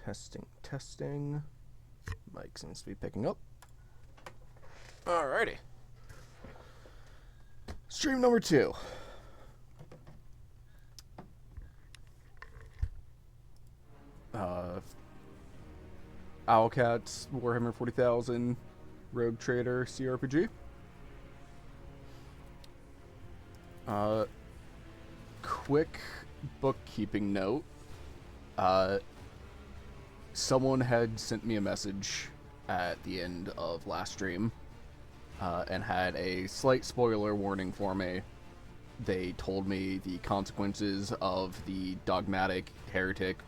Testing, testing. Mic seems to be picking up. Alrighty. Stream number 2. Owlcats, Warhammer 40,000, Rogue Trader, CRPG. Quick bookkeeping note. Someone had sent me a message at the end of last stream and had a slight spoiler warning for me. They told me the consequences of the dogmatic heretic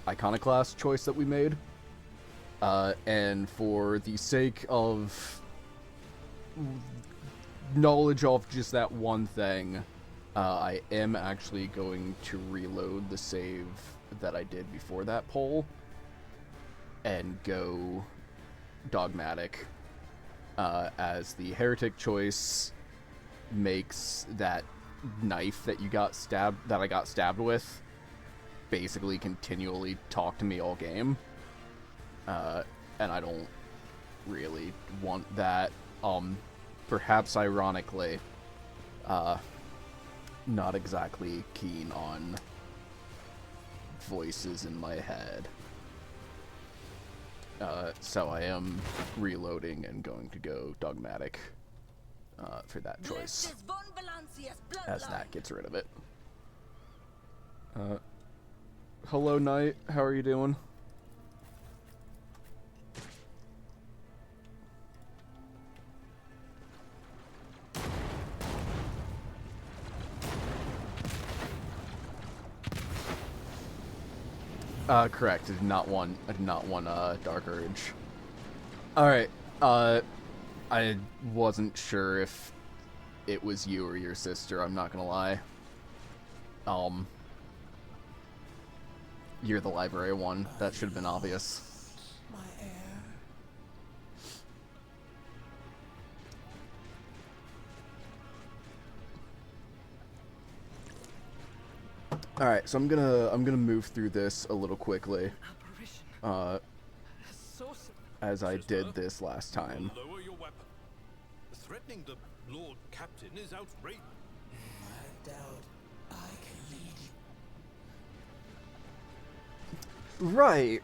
iconoclast choice that we made. And for the sake of knowledge of just that one thing, I am actually going to reload the save that I did before that poll and go dogmatic, as the heretic choice makes that knife that I got stabbed with basically continually talk to me all game, and I don't really want that. Perhaps ironically, not exactly keen on voices in my head. So I am reloading and going to go dogmatic for that choice, as that gets rid of it. Hello, Knight. How are you doing? Correct. I did not want Dark Urge. Alright, I wasn't sure if it was you or your sister, I'm not gonna lie. You're the library one. That should have been obvious. My heir. Alright, so I'm gonna move through this a little quickly. As I did this last time. Lower your weapon. Threatening the Lord Captain is outrageous. I doubt I can lead. Right.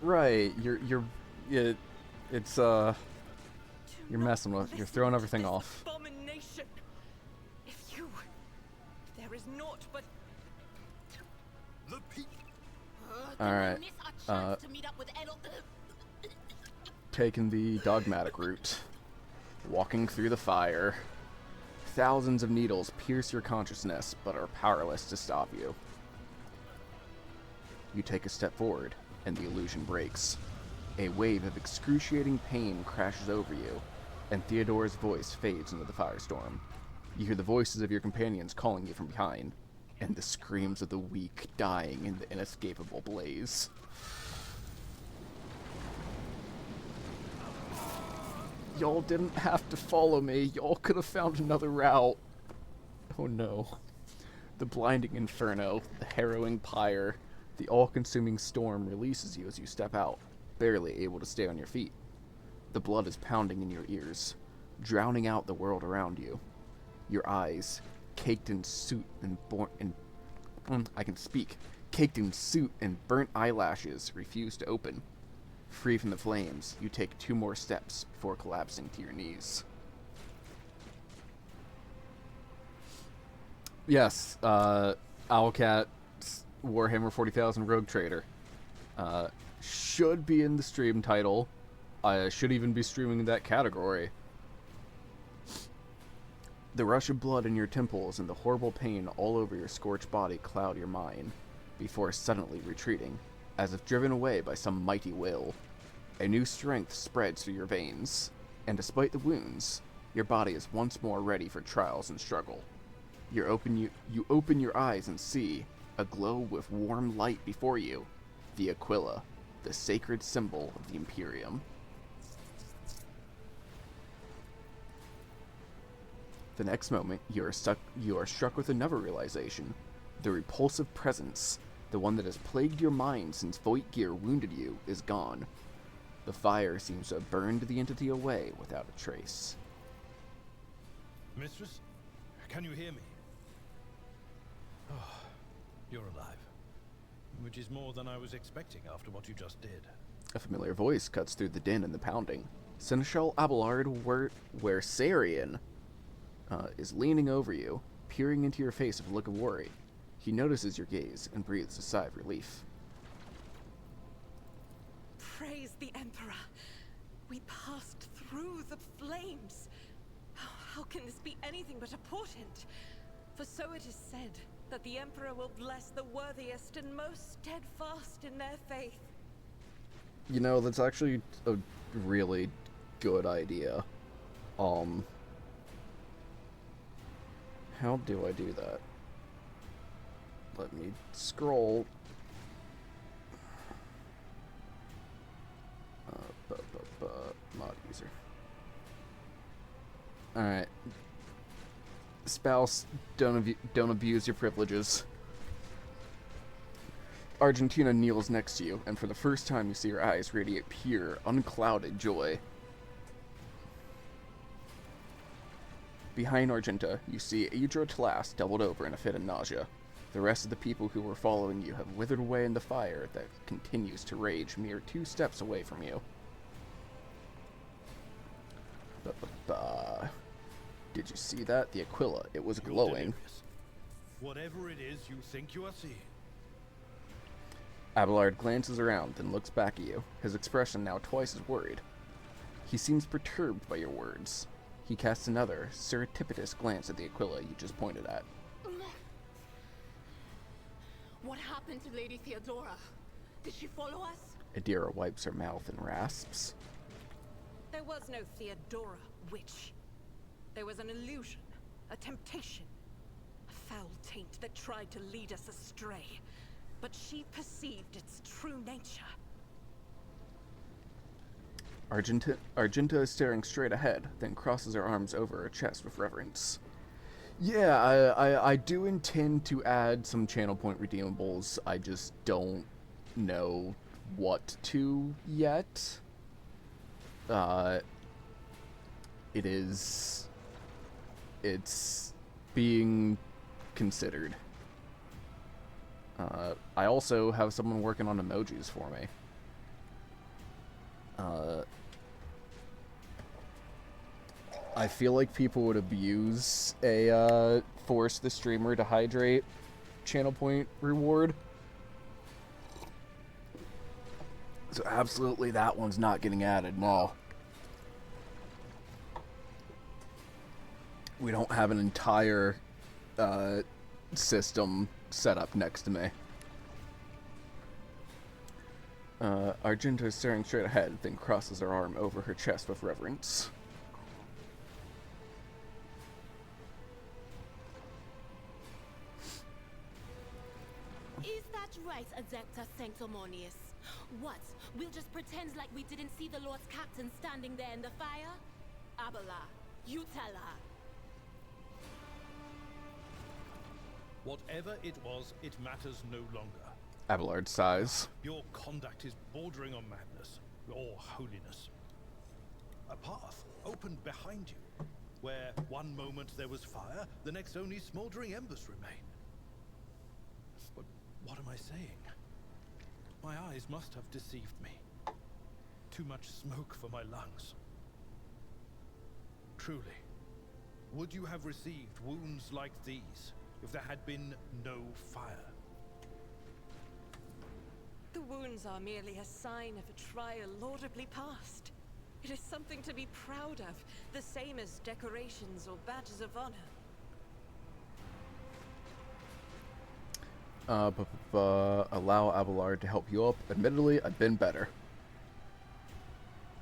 You're messing with. You're throwing everything off. Abomination. If there is naught but The people. Alright. Taking the dogmatic route. Walking through the fire. Thousands of needles pierce your consciousness, but are powerless to stop you. You take a step forward, and the illusion breaks. A wave of excruciating pain crashes over you, and Theodore's voice fades into the firestorm. You hear the voices of your companions calling you from behind, and the screams of the weak dying in the inescapable blaze. Y'all didn't have to follow me. Y'all could have found another route. Oh no. The blinding inferno, the harrowing pyre, the all-consuming storm releases you as you step out, barely able to stay on your feet. The blood is pounding in your ears, drowning out the world around you. Your eyes, caked in soot and caked in soot and burnt eyelashes, refuse to open. Free from the flames, you take 2 more steps before collapsing to your knees. Yes, Owlcat, Warhammer 40,000 Rogue Trader. Should be in the stream title. I should even be streaming that category. The rush of blood in your temples and the horrible pain all over your scorched body cloud your mind, before suddenly retreating, as if driven away by some mighty will. A new strength spreads through your veins, and despite the wounds, your body is once more ready for trials and struggle. You open your eyes and see, aglow with warm light before you, the Aquila, the sacred symbol of the Imperium. The next moment, you are struck with another realization. The repulsive presence The one that has plagued your mind since Voigtgear wounded you is gone. The fire seems to have burned the entity away without a trace. Mistress, can you hear me? Oh, you're alive. Which is more than I was expecting after what you just did. A familiar voice cuts through the din and the pounding. Seneschal Abelard Wersarian is leaning over you, peering into your face with a look of worry. He notices your gaze and breathes a sigh of relief. Praise the Emperor. We passed through the flames. How can this be anything but a portent? For so it is said that the Emperor will bless the worthiest and most steadfast in their faith. You know, that's actually a really good idea. How do I do that? Let me scroll. Mod user. Alright. Spouse, don't abuse your privileges. Argentina kneels next to you, and for the first time you see her eyes radiate pure, unclouded joy. Behind Argenta, you see Aedra Tlas doubled over in a fit of nausea. The rest of the people who were following you have withered away in the fire that continues to rage mere 2 steps away from you. Did you see that? The Aquila. It was glowing. Whatever it is you think you are seeing. Abelard glances around, then looks back at you, his expression now twice as worried. He seems perturbed by your words. He casts another, surreptitious glance at the Aquila you just pointed at. What happened to Lady Theodora? Did she follow us? Adira wipes her mouth and rasps. There was no Theodora, witch. There was an illusion, a temptation, a foul taint that tried to lead us astray. But she perceived its true nature. Argenta is staring straight ahead, then crosses her arms over her chest with reverence. Yeah, I do intend to add some channel point redeemables. I just don't know what to yet. It's being considered. I also have someone working on emojis for me. I feel like people would abuse a force the streamer to hydrate channel point reward. So absolutely that one's not getting added, no. We don't have an entire system set up next to me. Argenta is staring straight ahead, then crosses her arm over her chest with reverence. Is that right, Adepta Sanctimonious? What? We'll just pretend like we didn't see the Lord's Captain standing there in the fire? Abelard, you tell her. Whatever it was, it matters no longer. Abelard sighs. Your conduct is bordering on madness, or holiness. A path opened behind you, where one moment there was fire, the next only smoldering embers remain. But what am I saying? My eyes must have deceived me. Too much smoke for my lungs. Truly, would you have received wounds like these if there had been no fire? The wounds are merely a sign of a trial laudably passed. It is something to be proud of, the same as decorations or badges of honor. Allow Abelard to help you up. Admittedly, I've been better.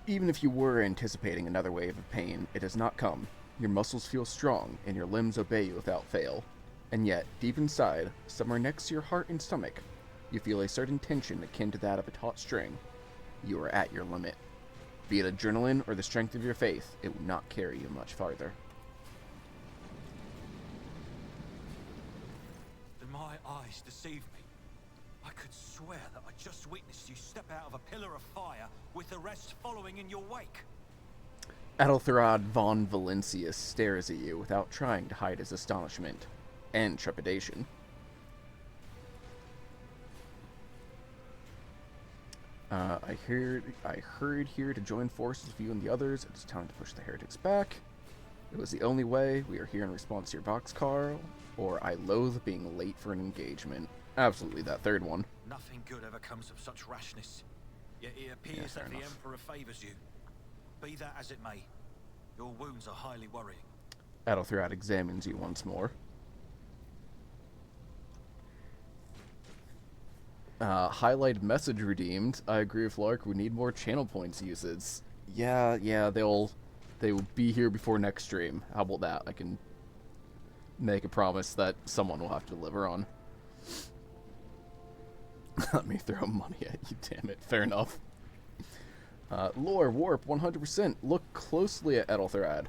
Even if you were anticipating another wave of pain, it has not come. Your muscles feel strong, and your limbs obey you without fail. And yet, deep inside, somewhere next to your heart and stomach, you feel a certain tension akin to that of a taut string. You are at your limit. Be it adrenaline or the strength of your faith, it will not carry you much farther. Then my eyes deceive me. I could swear that I just witnessed you step out of a pillar of fire with the rest following in your wake. Adeltherad von Valencius stares at you without trying to hide his astonishment and trepidation. I hurried here to join forces with you and the others. It is time to push the heretics back. It was the only way. We are here in response to your boxcar, or I loathe being late for an engagement. Absolutely, that third one. Nothing good ever comes of such rashness. Yet it appears fair that the enough. Emperor favors you. Be that as it may, your wounds are highly worrying. Adeltherad examines you once more. Highlighted message redeemed. I agree with Lark. We need more channel points uses. Yeah, they will be here before next stream. How about that? I can make a promise that someone will have to deliver on. Let me throw money at you, damn it. Fair enough. Lore, warp, 100%. Look closely at Adeltherad.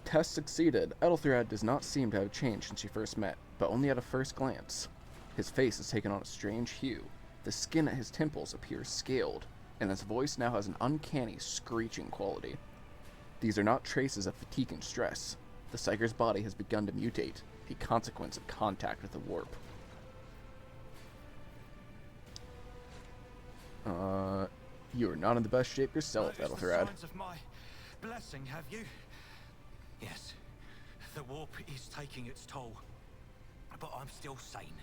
Test succeeded. Adeltherad does not seem to have changed since you first met, but only at a first glance. His face has taken on a strange hue. The skin at his temples appears scaled, and his voice now has an uncanny, screeching quality. These are not traces of fatigue and stress. The Psyker's body has begun to mutate, a consequence of contact with the warp. You are not in the best shape yourself, Noticed the Adeltherad. signs of my blessing, have you? Yes, the warp is taking its toll. But I'm still sane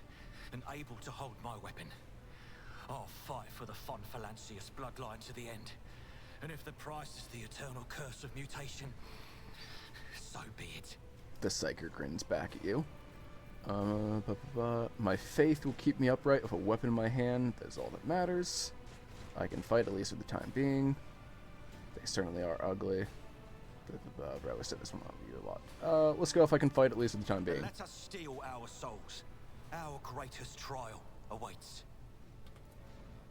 and able to hold my weapon. I'll fight for the Von Valancius bloodline to the end. And if the price is the eternal curse of mutation, so be it. The Psyker grins back at you. My faith will keep me upright with a weapon in my hand. That's all that matters. I can fight, at least for the time being. They certainly are ugly. Bro, I said this one on you a lot. Let's go if I can fight, at least for the time being. Let us steal our souls. Our greatest trial awaits.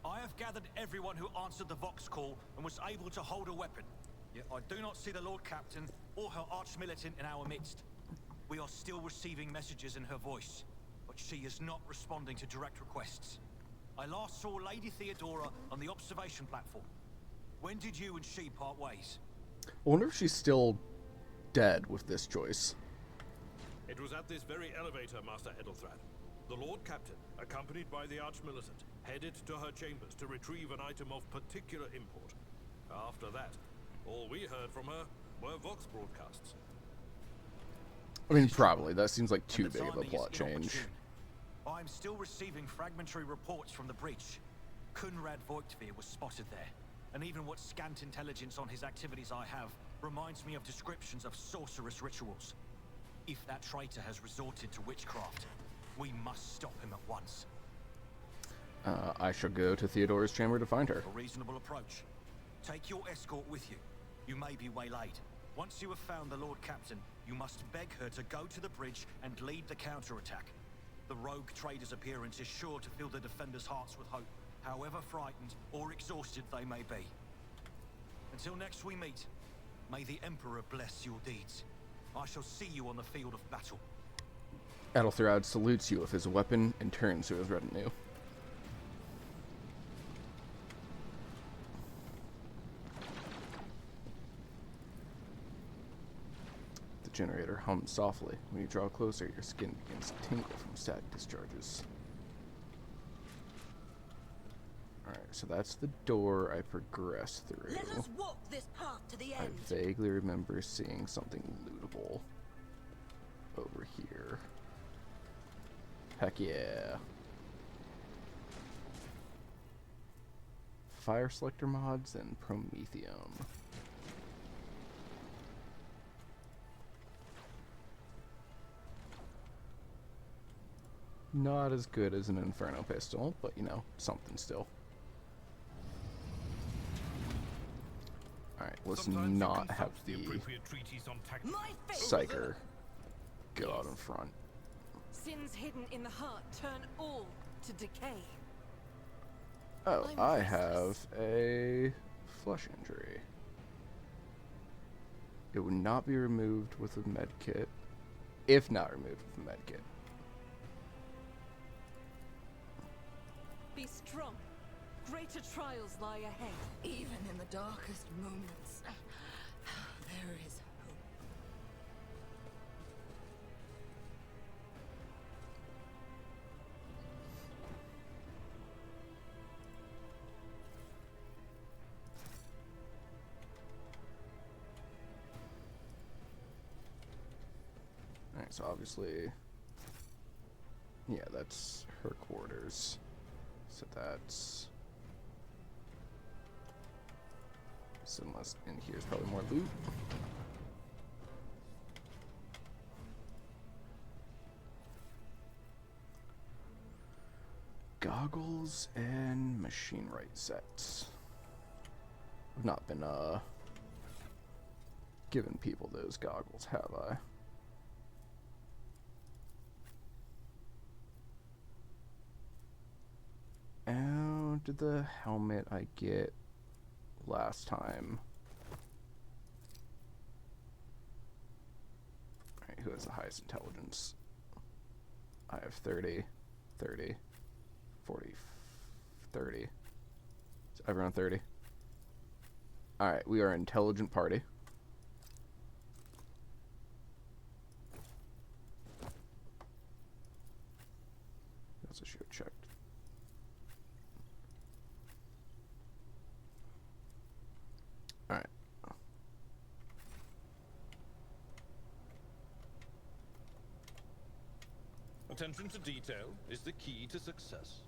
I have gathered everyone who answered the Vox call and was able to hold a weapon. Yet I do not see the Lord Captain or her arch-militant in our midst. We are still receiving messages in her voice, but she is not responding to direct requests. I last saw Lady Theodora on the observation platform. When did you and she part ways? I wonder if she's still dead with this choice. It was at this very elevator, Master Edelthrad. The Lord Captain, accompanied by the Arch-Militant, headed to her chambers to retrieve an item of particular import. After that, all we heard from her were Vox broadcasts. I mean, probably. That seems like And too the big of a timing is plot change. inopportune. I'm still receiving fragmentary reports from the breach. Kunrad Voigtveer was spotted there, and even what scant intelligence on his activities I have reminds me of descriptions of sorcerous rituals. If that traitor has resorted to witchcraft, we must stop him at once. I shall go to Theodora's chamber to find her. A reasonable approach. Take your escort with you. You may be waylaid. Once you have found the Lord Captain, you must beg her to go to the bridge and lead the counterattack. The rogue trader's appearance is sure to fill the defenders' hearts with hope, however frightened or exhausted they may be. Until next we meet, may the Emperor bless your deeds. I shall see you on the field of battle. Adeltherad salutes you with his weapon and turns to his retinue. The generator hums softly. When you draw closer, your skin begins to tingle from static discharges. Alright, so that's the door I progressed through. Let us walk this path to the I end. vaguely remember seeing something lootable over here. Heck yeah. Fire selector mods and Promethium. Not as good as an Inferno pistol, but you know, something still. Alright, let's Sometimes you not consult have the the appropriate treatise on tactics. My face. Psyker go out in front. Sins hidden in the heart turn all to decay. Oh, I'm I restless. have a flesh injury. It would not be removed with a med kit. If not removed with a med kit. be strong. Greater trials lie ahead. Even in the darkest moments, there is hope. Alright, so obviously, yeah, that's her quarters. So that's... So unless in here's probably more loot. Goggles and machine right sets. I've not been giving people those goggles, have I? How did the helmet I get last time? Alright, who has the highest intelligence? I have 30, 30, 40, 30. Is everyone 30? Alright, we are an intelligent party. That's a show checked. Alright. Attention to detail is the key to success.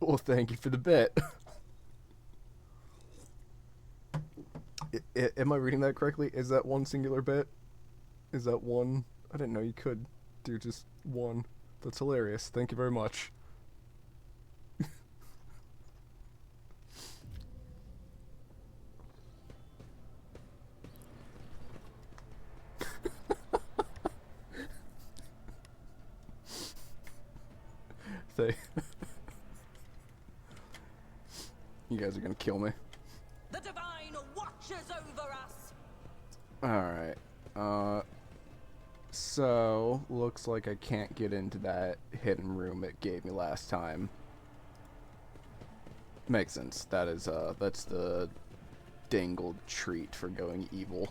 Well, thank you for the bit. Am I reading that correctly? Is that one singular bit? Is that one? I didn't know you could do just one. That's hilarious. Thank you very much. They You guys are gonna kill me. The Divine watches over us. Alright. So, looks like I can't get into that hidden room it gave me last time. Makes sense. That is, that's the dangled treat for going evil.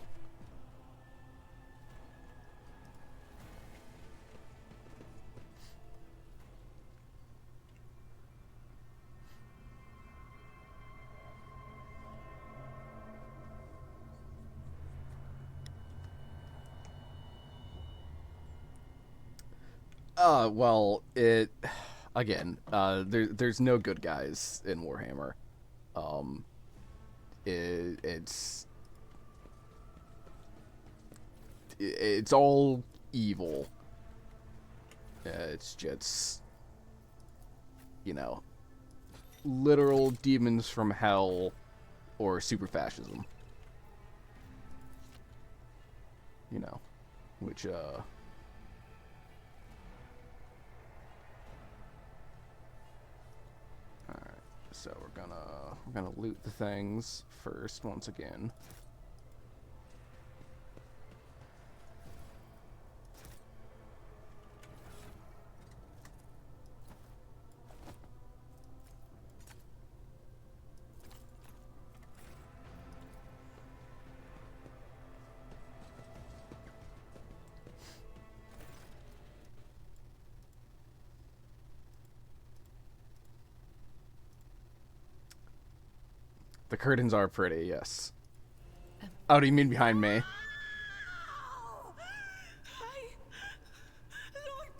Well, there's no good guys in Warhammer. It's all evil. It's just, you know, literal demons from hell or super fascism. You know, which, so we're gonna loot the things first once again. The curtains are pretty, yes. Oh, do you mean behind me? Lord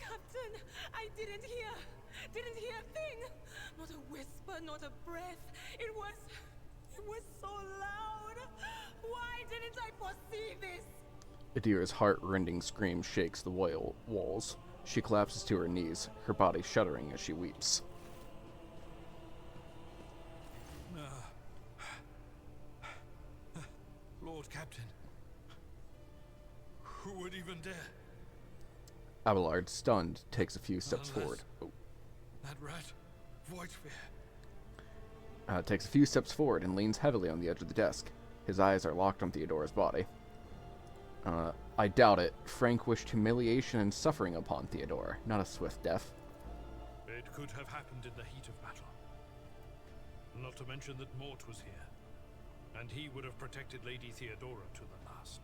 Captain, I didn't hear a thing. Not a whisper, not a breath. It was so loud. Why didn't I foresee this? Adira's heart-rending scream shakes the walls. She collapses to her knees, her body shuddering as she weeps. Lord Captain, Who would even dare? Abelard, stunned, takes a few steps forward. Oh. That rat, Voidsphere. Takes a few steps forward and leans heavily on the edge of the desk. His eyes are locked on Theodora's body. I doubt it. Frank wished humiliation and suffering upon Theodora, not a swift death. It could have happened in the heat of battle. Not to mention that Mort was here, and he would have protected Lady Theodora to the last.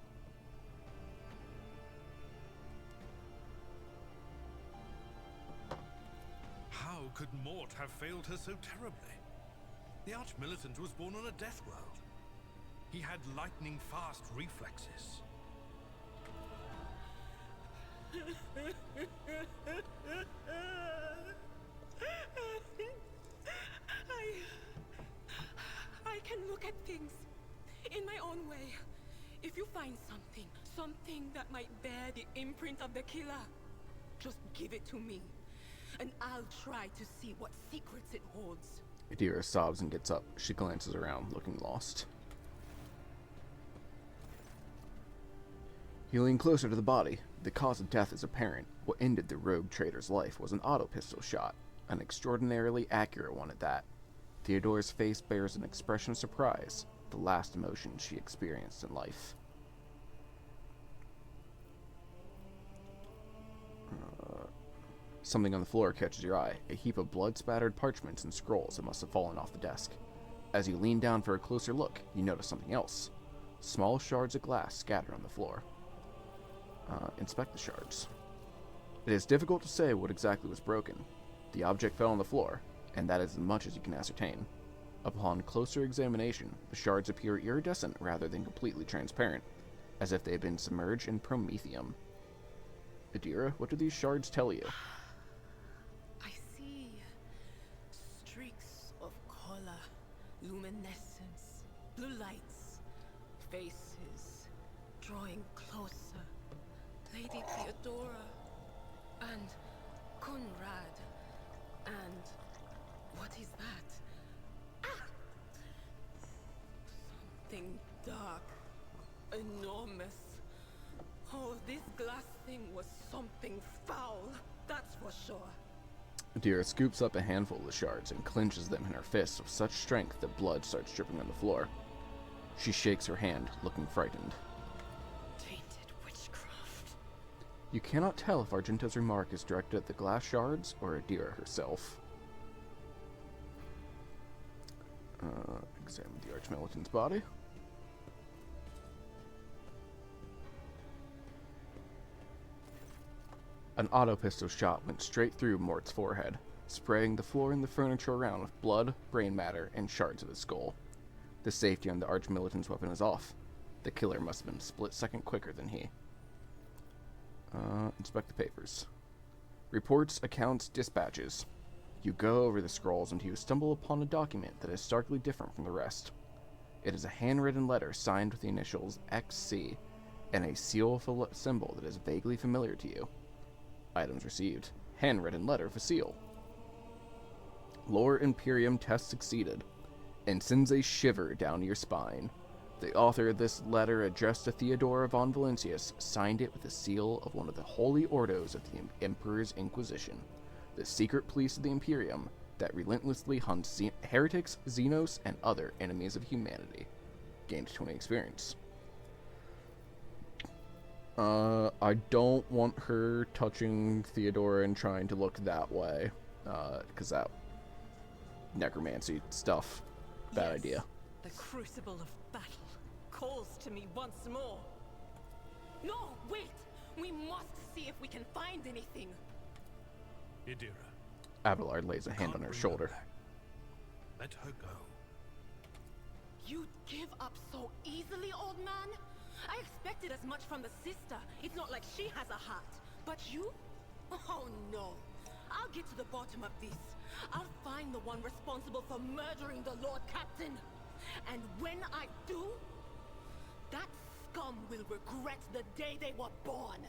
How could Mort have failed her so terribly? The Arch-Militant was born on a death world. He had lightning-fast reflexes. I can look at things in my own way. If you find something that might bear the imprint of the killer, just give it to me, and I'll try to see what secrets it holds. Adira sobs and gets up. She glances around, looking lost. You lean closer to the body. The cause of death is apparent. What ended the rogue trader's life was an auto pistol shot, an extraordinarily accurate one at that. Theodora's face bears an expression of surprise, the last emotion she experienced in life. Something on the floor catches your eye, a heap of blood-spattered parchments and scrolls that must have fallen off the desk. As you lean down for a closer look, you notice something else. Small shards of glass scattered on the floor. Inspect the shards. It is difficult to say what exactly was broken. The object fell on the floor, and that is as much as you can ascertain. Upon closer examination, the shards appear iridescent rather than completely transparent, as if they had been submerged in promethium. Adira, what do these shards tell you? I see streaks of color, luminescence, blue lights, faces drawing closer. Lady Theodora and Conrad and what is that? Ah! Something dark, enormous. Oh, this glass thing was something foul, that's for sure. Adira scoops up a handful of the shards and clenches them in her fists with such strength that blood starts dripping on the floor. She shakes her hand, looking frightened. Tainted witchcraft. You cannot tell if Argento's remark is directed at the glass shards or Adira herself. Examine the Arch-Militant's body. An auto pistol shot went straight through Mort's forehead, spraying the floor and the furniture around with blood, brain matter, and shards of his skull. The safety on the Arch-Militant's weapon is off. The killer must have been a split second quicker than he. Inspect the papers. Reports, accounts, dispatches. You go over the scrolls until you stumble upon a document that is starkly different from the rest. It is a handwritten letter signed with the initials XC and a seal symbol that is vaguely familiar to you. Items received. Handwritten letter with a seal. Lore Imperium test succeeded, and sends a shiver down your spine. The author of this letter, addressed to Theodora von Valancius, signed it with the seal of one of the holy ordos of the Emperor's Inquisition, the secret police of the Imperium that relentlessly hunts heretics, Xenos, and other enemies of humanity. Gained 20 experience. I don't want her touching Theodora and trying to look that way, because that necromancy stuff, bad idea. The crucible of battle calls to me once more. No, wait! We must see if we can find anything. Adira. Abelard lays a hand on her shoulder. Let her go. You'd give up so easily, old man? I expected as much from the sister. It's not like she has a heart. But you? Oh no. I'll get to the bottom of this. I'll find the one responsible for murdering the Lord Captain. And when I do, that scum will regret the day they were born.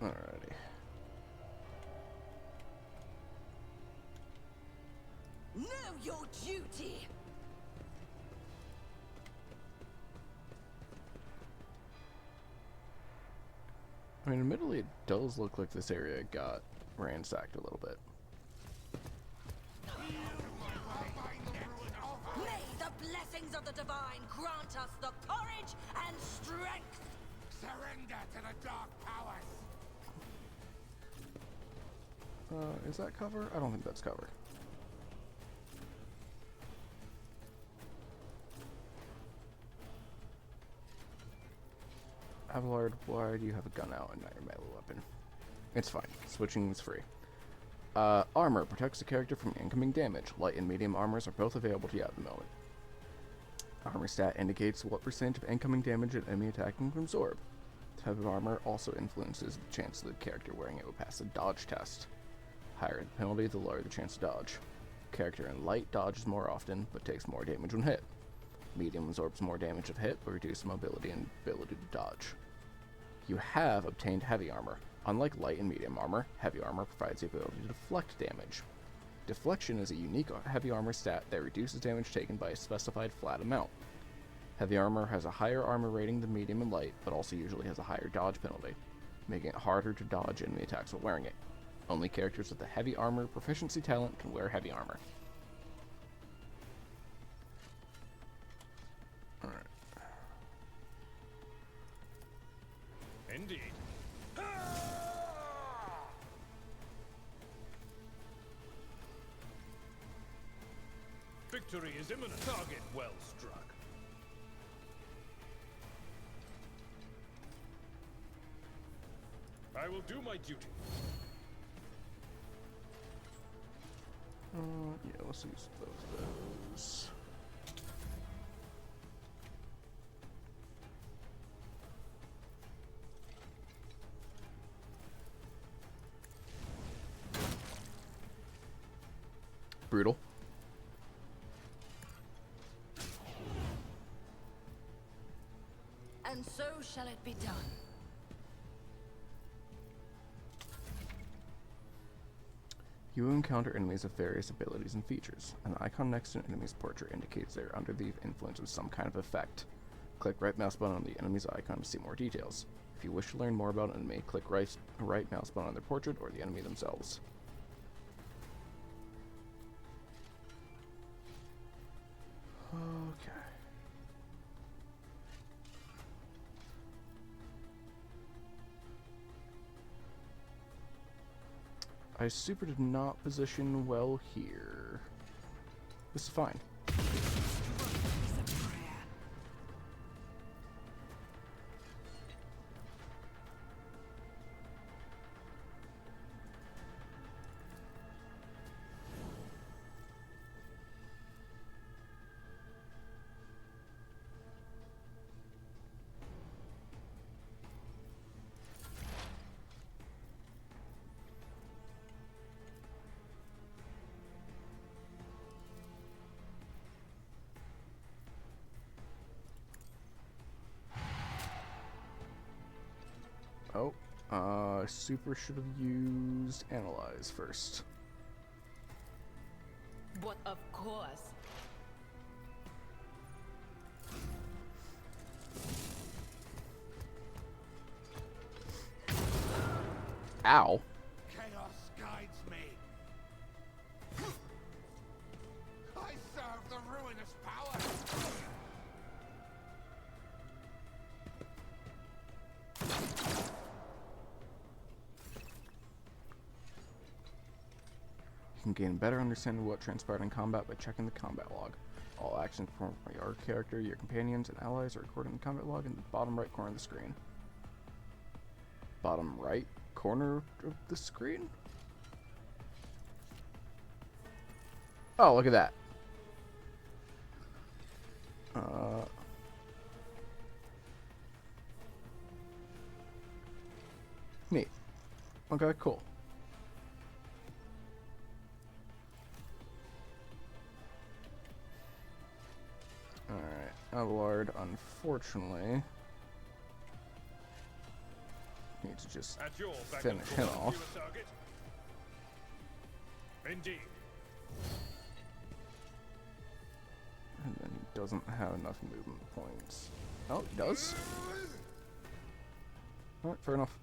Alrighty. Know your duty! I mean, admittedly, it does look like this area got ransacked a little bit. May the blessings of the divine grant us the courage and strength! Surrender to the dark powers! Is that cover? I don't think that's cover. Abelard, why do you have a gun out and not your melee weapon? It's fine. Switching is free. Armor protects the character from incoming damage. Light and medium armors are both available to you at the moment. Armor stat indicates what percentage of incoming damage an enemy attacking can absorb. Type of armor also influences the chance of the character wearing it will pass the dodge test. Higher the penalty, the lower the chance to dodge. Character in light dodges more often, but takes more damage when hit. Medium absorbs more damage if hit, but reduces mobility and ability to dodge. You have obtained heavy armor. Unlike light and medium armor, heavy armor provides the ability to deflect damage. Deflection is a unique heavy armor stat that reduces damage taken by a specified flat amount. Heavy armor has a higher armor rating than medium and light, but also usually has a higher dodge penalty, making it harder to dodge enemy attacks while wearing it. Only characters with the heavy armor proficiency talent can wear heavy armor. Alright. Indeed. Victory is imminent. Target well struck. I will do my duty. Yeah, let's use both of those. Brutal. And so shall it be done. You will encounter enemies of various abilities and features. An icon next to an enemy's portrait indicates they are under the influence of some kind of effect. Click right mouse button on the enemy's icon to see more details. If you wish to learn more about an enemy, click right mouse button on their portrait or the enemy themselves. Okay. I super did not position well here. This is fine. Oh, super should have used Analyze first. But of course. Ow. Chaos guides me. I serve the ruinous power. You can gain a better understanding of what transpired in combat by checking the combat log. All actions performed by your character, your companions, and allies are recorded in the combat log in the bottom right corner of the screen. Bottom right corner of the screen? Oh, look at that. Neat. Okay, cool. Alright, Abelard, unfortunately, need to just At your back finish and him forth, off. you a target? Indeed. And then he doesn't have enough movement points. Oh, he does? Alright, fair enough.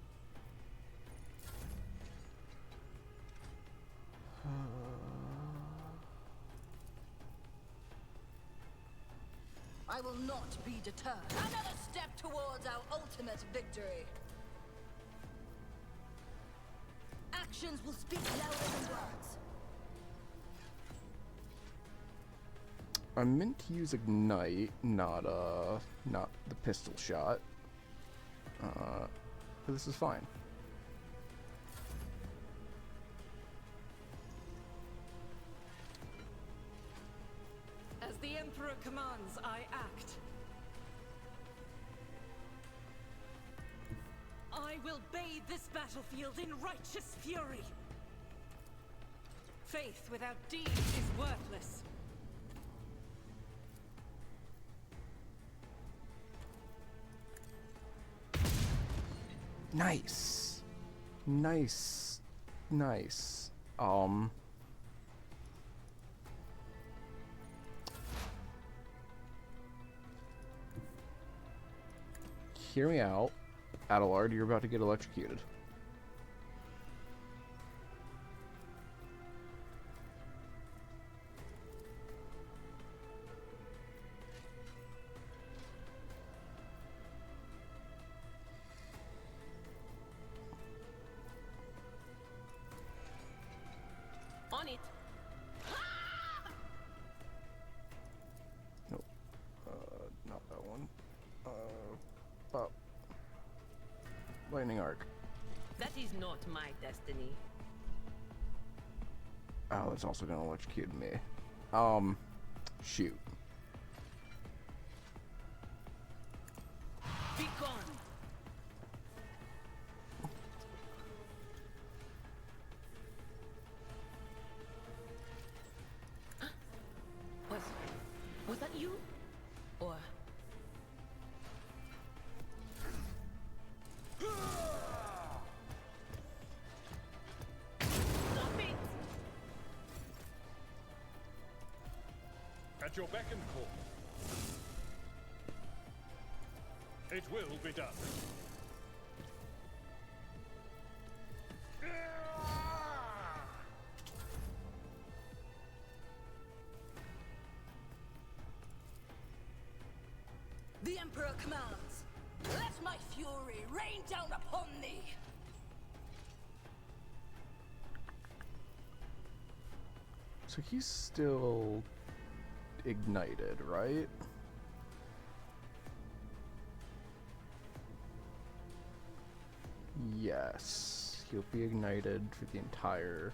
I will not be deterred. Another step towards our ultimate victory. Actions will speak louder than words. I meant to use Ignite, not the pistol shot. But this is fine. As the Emperor commands, I act. I will bathe this battlefield in righteous fury. Faith without deeds is worthless. Nice. Nice. Nice. Hear me out. Adelard, you're about to get electrocuted. On it. Nope. Not that one. But lightning arc. That is not my destiny. Oh, it's also gonna electrocute me. Shoot. Be gone. Was that you? Or stop it! At your beck and call. It will be done. The Emperor commands. Let my fury rain down upon thee. So he's still ignited, right? Yes. He'll be ignited for the entire...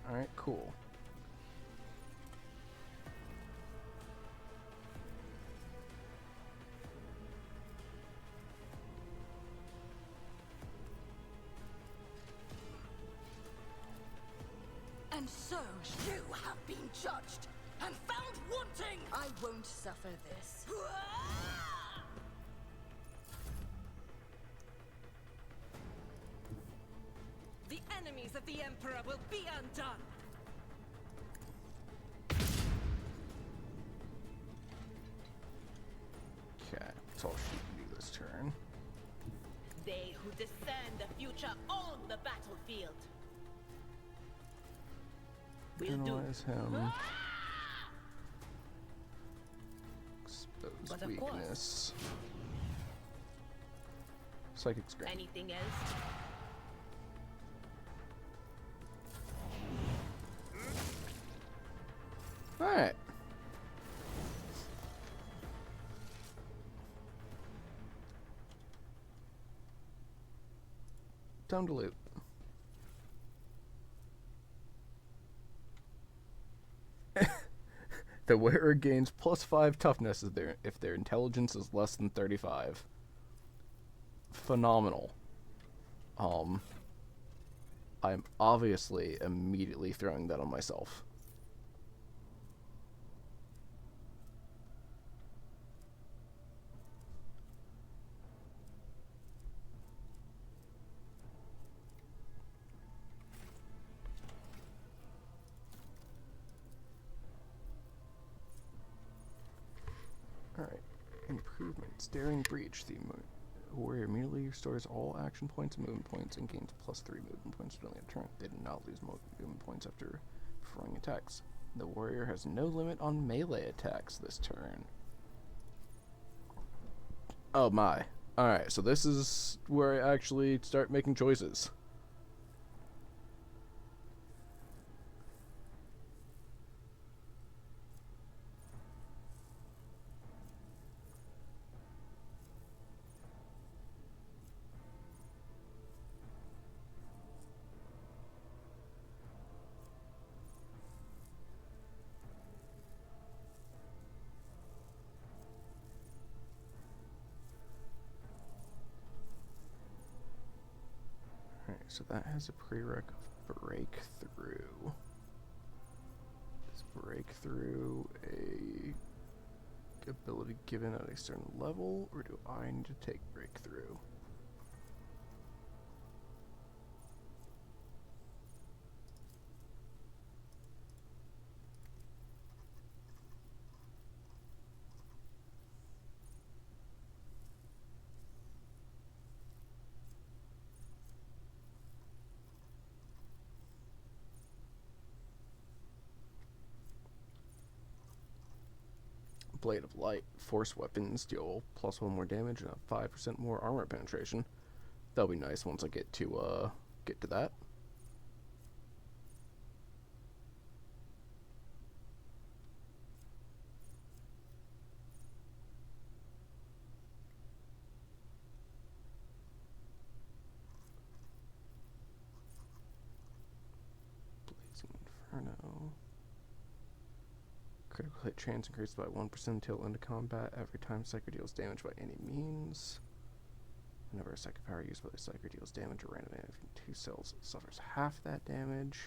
Alright, cool. And so you have been judged and found wanting. I won't suffer this. The enemies of the Emperor will be undone. Okay, that's all she can do this turn. They who discern the future own the battlefield. Will do. Analyze him. Expose But of course. weakness. Psychic screen. Anything else? Alright. Time to loot. The wearer gains +5 toughness if their intelligence is less than 35. Phenomenal. I'm obviously immediately throwing that on myself. Alright. Improvements. Daring Breach. The A warrior immediately restores all action points and movement points and gains +3 movement points during a turn. They do not lose movement points after performing attacks. The warrior has no limit on melee attacks this turn. Oh my. Alright, so this is where I actually start making choices. Alright, so that has a prereq of breakthrough. Is breakthrough a ability given at a certain level, or do I need to take breakthrough? Blade of Light. Force weapons deal +1 more damage and a 5% more armor penetration. That'll be nice once I get to that. Blazing Inferno. Critical hit chance increased by 1% until end of combat every time Psyker deals damage by any means. Whenever a psychic power used by the Psyker deals damage, a random enemy from 2 cells suffers half that damage.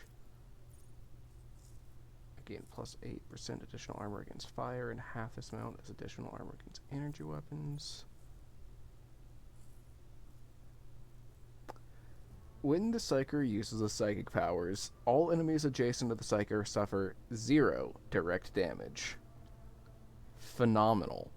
Again, +8% additional armor against fire, and half this amount as additional armor against energy weapons. When the Psyker uses the psychic powers, all enemies adjacent to the Psyker suffer 0 direct damage. Phenomenal.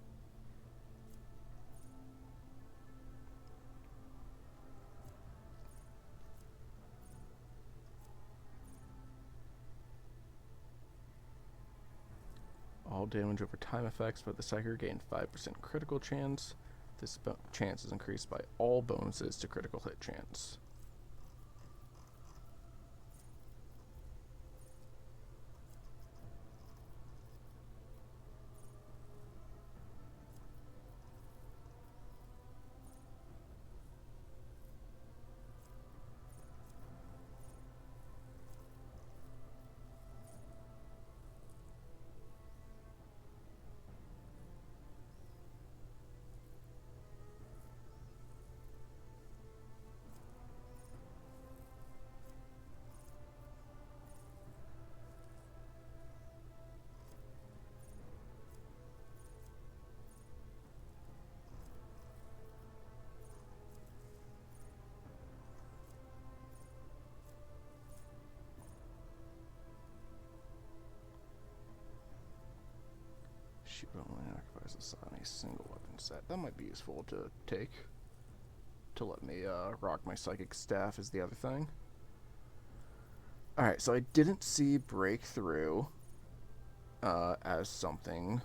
All damage over time effects by the Psyker gain 5% critical chance. This chance is increased by all bonuses to critical hit chance. Shoot only occupies the slot on a single weapon set. That might be useful to take. To let me rock my psychic staff is the other thing. Alright, so I didn't see breakthrough as something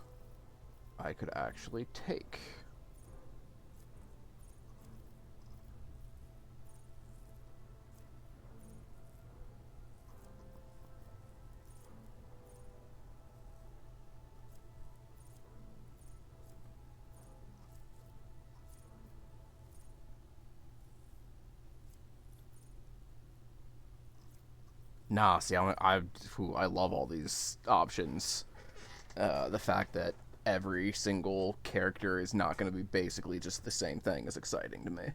I could actually take. Nah, see, I love all these options. The fact that every single character is not going to be basically just the same thing is exciting to me.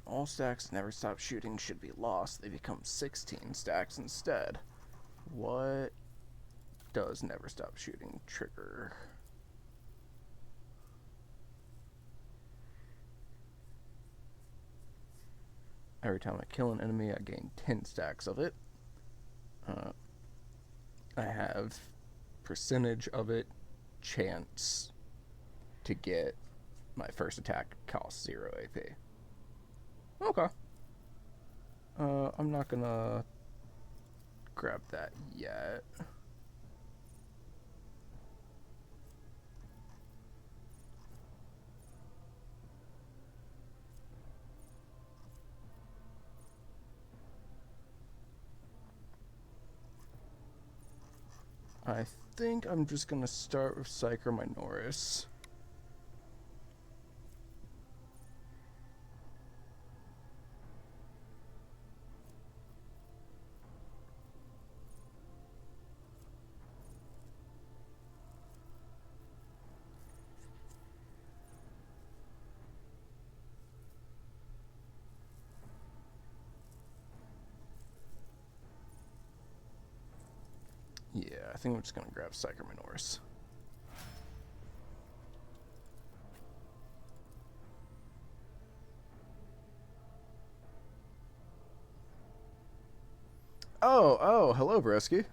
All stacks never stop shooting should be lost. They become 16 stacks instead. What does never stop shooting trigger? Every time I kill an enemy, I gain 10 stacks of it. I have percentage of it, chance to get my first attack costs 0 AP. Okay. I'm not gonna grab that yet. I think I'm just gonna start with Psyker Minoris. Yeah, I think I'm just gonna grab Psyker Minoris. Oh, hello, Broski.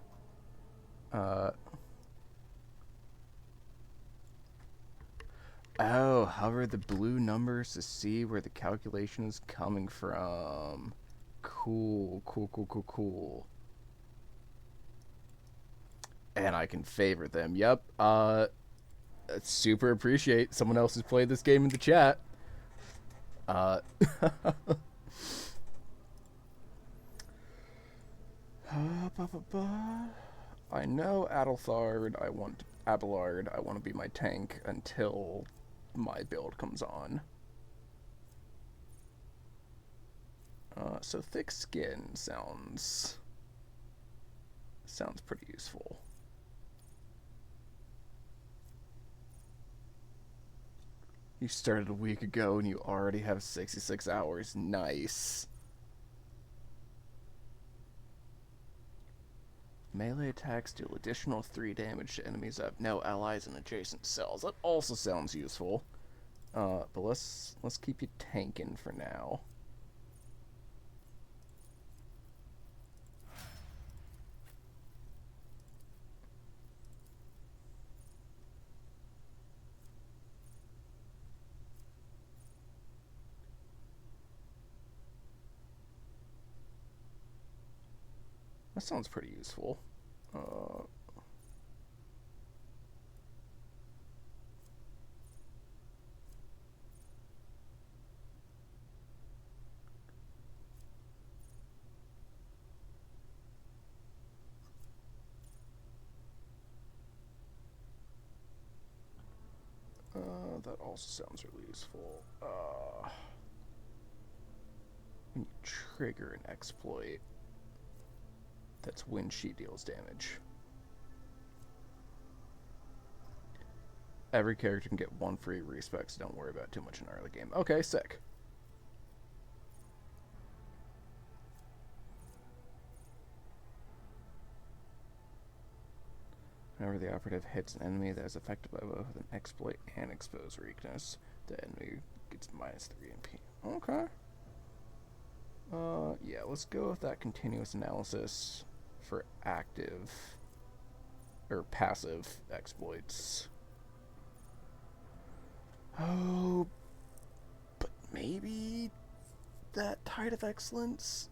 Oh, hover the blue numbers to see where the calculation is coming from. Cool. And I can favor them. Yep. Super appreciate someone else has played this game in the chat. I know Abelard, I want to be my tank until my build comes on. So thick skin sounds pretty useful. You started a week ago and you already have 66 hours. Nice. Melee attacks deal additional 3 damage to enemies that have no allies in adjacent cells. That also sounds useful. But let's keep you tanking for now. That sounds pretty useful. That also sounds really useful. When you trigger an exploit, that's when she deals damage. Every character can get 1 free respec, so don't worry about too much in early game. Okay, sick. Whenever the operative hits an enemy that is affected by both an exploit and exposed weakness, the enemy gets -3 MP. Okay. Yeah, let's go with that continuous analysis for active or passive exploits. Oh, but maybe that Tide of Excellence?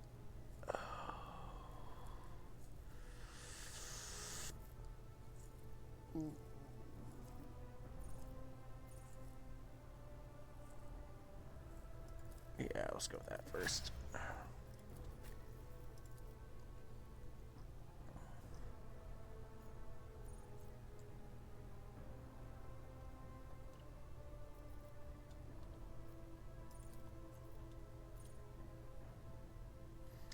Yeah, let's go with that first.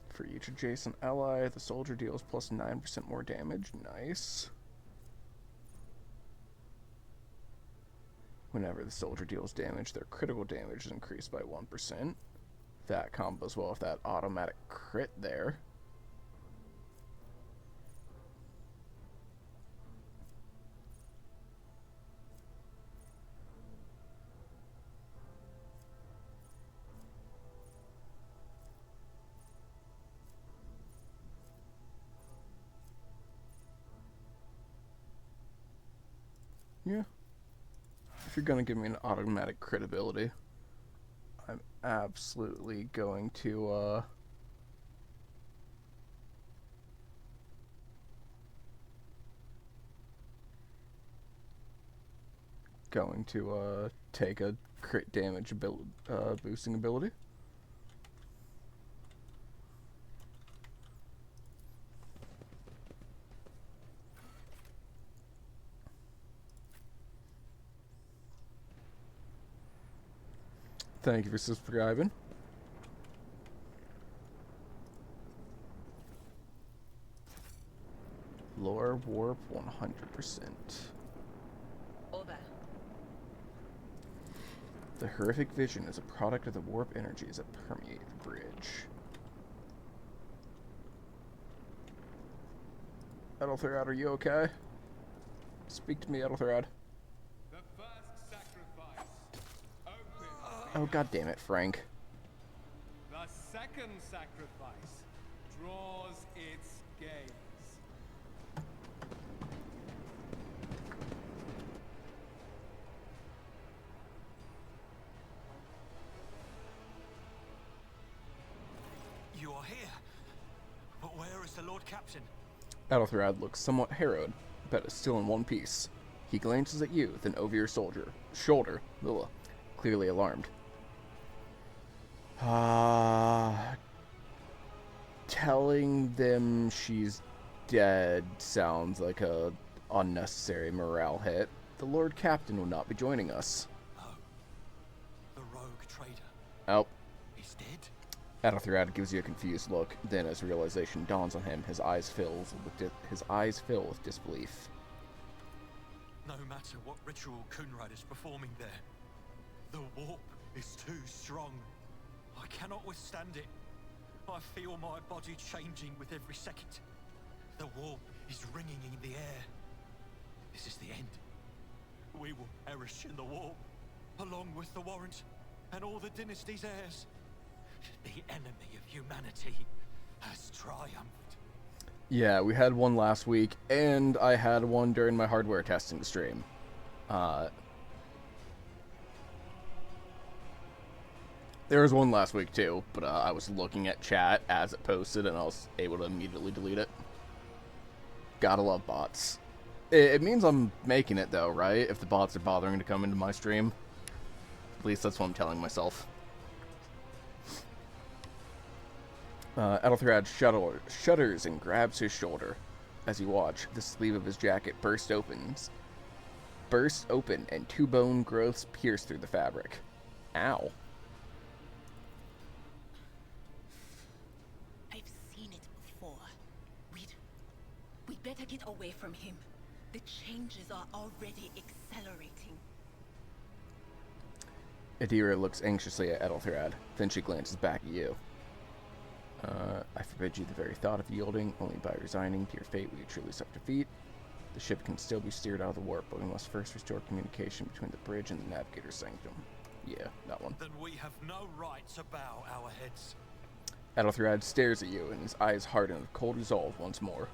For each adjacent ally, the soldier deals plus 9% more damage. Nice. Whenever the soldier deals damage, their critical damage is increased by 1%. That combos well with that automatic crit there. Yeah. If you're gonna give me an automatic crit ability, I'm absolutely going to, take a crit damage boosting ability. Thank you for subscribing. Lore warp 100%. Over. The horrific vision is a product of the warp energies that permeate the bridge. Ethelthrad, are you okay? Speak to me, Ethelthrad. The first sacrifice opens. Oh, god damn it, Frank. The second sacrifice draws its gaze. You are here. But where is the Lord Captain? Ethelthrad looks somewhat harrowed, but is still in one piece. He glances at you, then over your shoulder, ugh, clearly alarmed. Telling them she's dead sounds like a unnecessary morale hit. The Lord Captain will not be joining us. Oh. The rogue trader. Oh. He's dead? Ethelthrad gives you a confused look. Then, as realization dawns on him, his eyes fill with disbelief. No matter what ritual Kunrad is performing there, the warp is too strong. I cannot withstand it. I feel my body changing with every second. The warp is ringing in the air. This is the end. We will perish in the warp, along with the Warrant and all the dynasty's heirs. The enemy of humanity has triumphed. Yeah, we had one last week, and I had one during my hardware testing stream. There was one last week too, but I was looking at chat as it posted, and I was able to immediately delete it. Gotta love bots. It means I'm making it though, right? If the bots are bothering to come into my stream. At least that's what I'm telling myself. Ethelthrad shudders and grabs his shoulder. As you watch, the sleeve of his jacket bursts open, and two bone growths pierce through the fabric. Ow. I've seen it before. We'd better get away from him. The changes are already accelerating. Adira looks anxiously at Ethelthrad, then she glances back at you. I forbid you the very thought of yielding. Only by resigning to your fate will you truly suffer defeat. The ship can still be steered out of the warp, but we must first restore communication between the bridge and the Navigator's Sanctum. Yeah, that one. Then we have no right to bow our heads. Ethelthrad stares at you, and his eyes harden with cold resolve once more.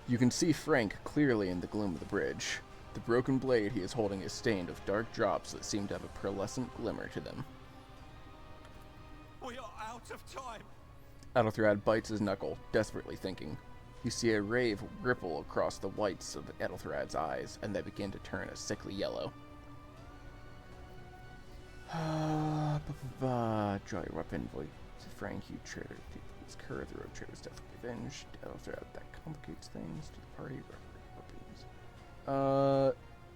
You can see Frank clearly in the gloom of the bridge. The broken blade he is holding is stained with dark drops that seem to have a pearlescent glimmer to them. We are out of time. Ethelthrad bites his knuckle, desperately thinking. You see a rave ripple across the whites of Ethelthrad's eyes, and they begin to turn a sickly yellow. Draw your weapon, voice Frank, you traitor. Please curve the road trader's death will be avenged. Ethelthrad, that complicates things to the party.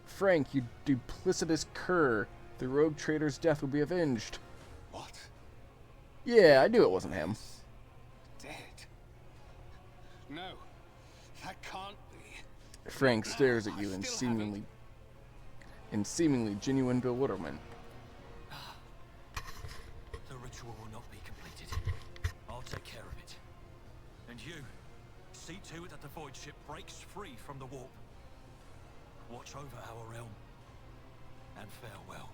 Frank, you duplicitous cur. The rogue trader's death will be avenged. What? Yeah, I knew it wasn't him. Dead? No, that can't be. Frank stares at you in seemingly genuine bewilderment. The ritual will not be completed. I'll take care of it. And you, see to it that the void ship breaks free from the warp. Watch over our realm. And farewell.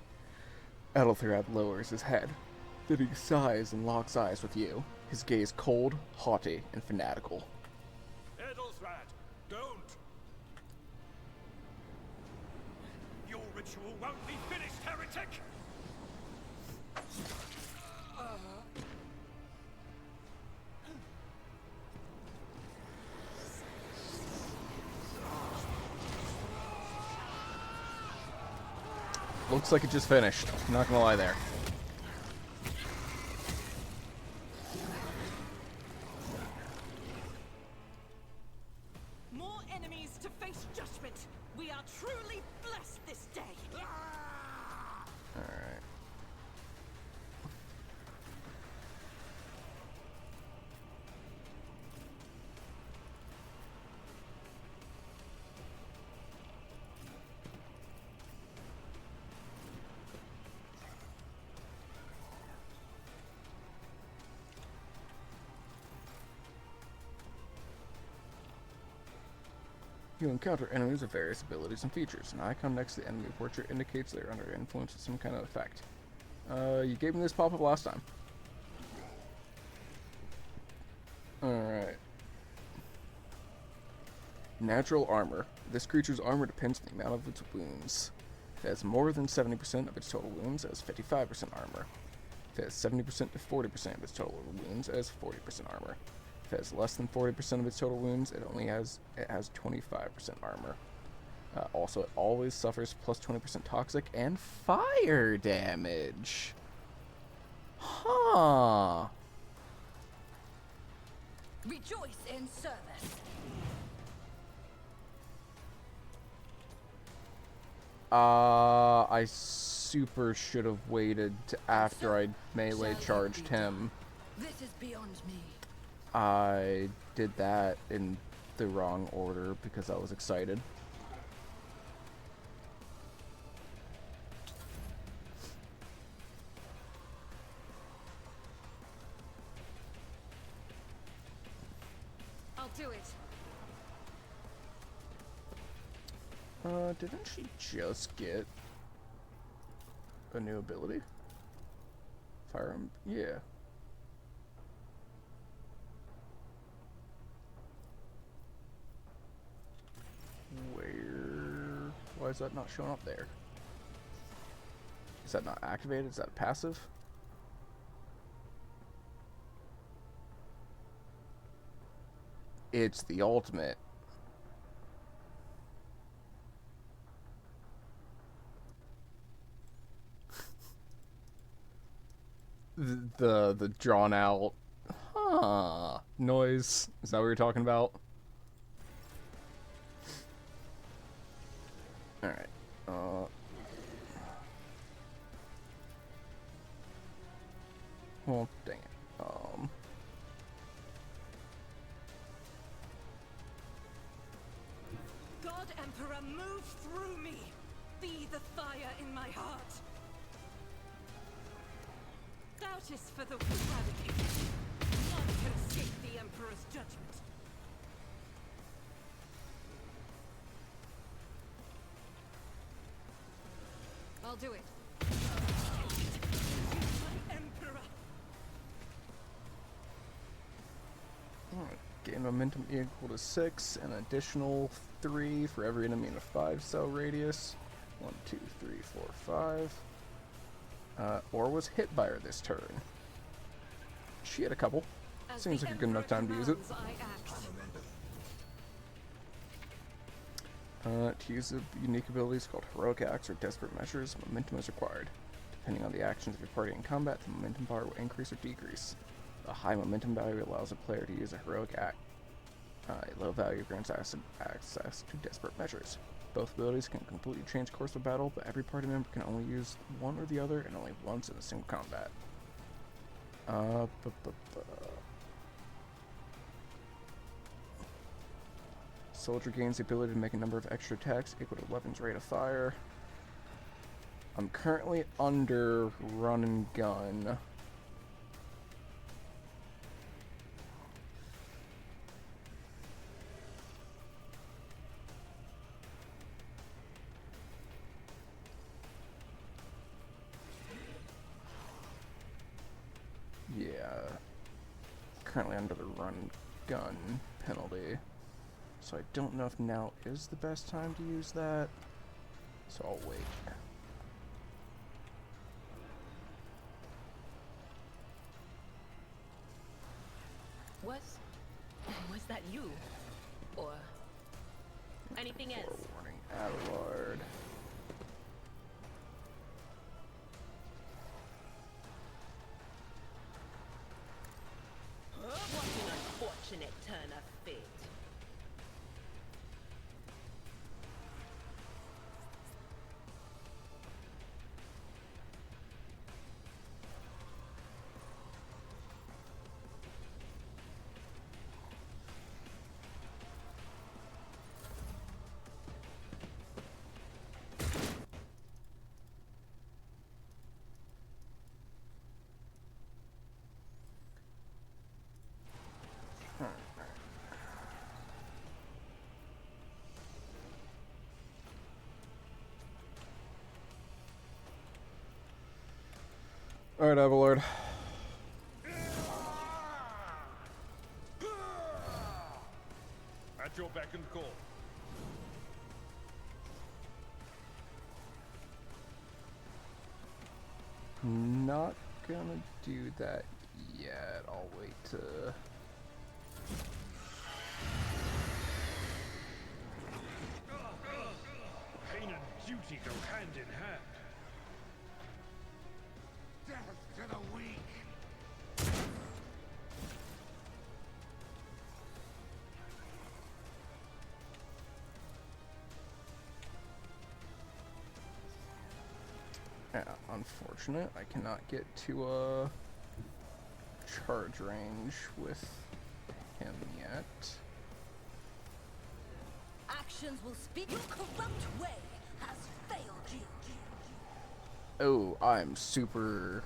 Adelthirad lowers his head. Then he sighs and locks eyes with you, his gaze cold, haughty, and fanatical. Edelthrad, don't! Your ritual won't be finished, heretic! Looks like it just finished. Not gonna lie there. More enemies to face judgment. We are truly blessed this day. Alright. You encounter enemies with various abilities and features. An icon next to the enemy portrait indicates they are under influence of some kind of effect. You gave me this pop-up last time. Alright. Natural armor. This creature's armor depends on the amount of its wounds. If it has more than 70% of its total wounds, it has 55% armor. If it has 70% to 40% of its total wounds, it has 40% armor. If it has less than 40% of its total wounds, it has 25% armor. Also, it always suffers plus 20% toxic and fire damage. Huh. Rejoice in service. I super should have waited to after I melee charged him. This is beyond me. I did that in the wrong order because I was excited. I'll do it. Didn't she just get a new ability? Fire, yeah. Why is that not showing up there? Is that not activated? Is that passive? It's the ultimate. the drawn out noise. Is that what you're talking about? Alright. Well, dang it. God Emperor, move through me. Be the fire in my heart. Doubt is for the eradicated. None can escape the Emperor's judgment. I'll do it. My Emperor. Alright. Gain momentum equal to 6, an additional 3 for every enemy in a 5-cell radius. 1, 2, 3, 4, 5. Or was hit by her this turn. She had a couple. As Seems the like a good enough time to use it. Emperor commands, I act. To use the unique abilities called Heroic Acts or Desperate Measures, momentum is required. Depending on the actions of your party in combat, the momentum bar will increase or decrease. A high momentum value allows a player to use a Heroic Act. A low value grants access to Desperate Measures. Both abilities can completely change course of battle, but every party member can only use one or the other and only once in a single combat. Soldier gains the ability to make a number of extra attacks equal to weapon's rate of fire. I'm currently under run and gun. Yeah. Currently under the run and gun penalty. So I don't know if now is the best time to use that. So I'll wait. Was that you? Or Anything else? Forewarning, Abelard. What an unfortunate turn of fate. Alright, Abelard. At your beck and call. Not gonna do that yet. I'll wait to... Pain and duty go hand in hand. Death to the weak. Yeah, unfortunate. I cannot get to a charge range with him yet. actions will speak. Your corrupt way has failed you. Oh, I'm super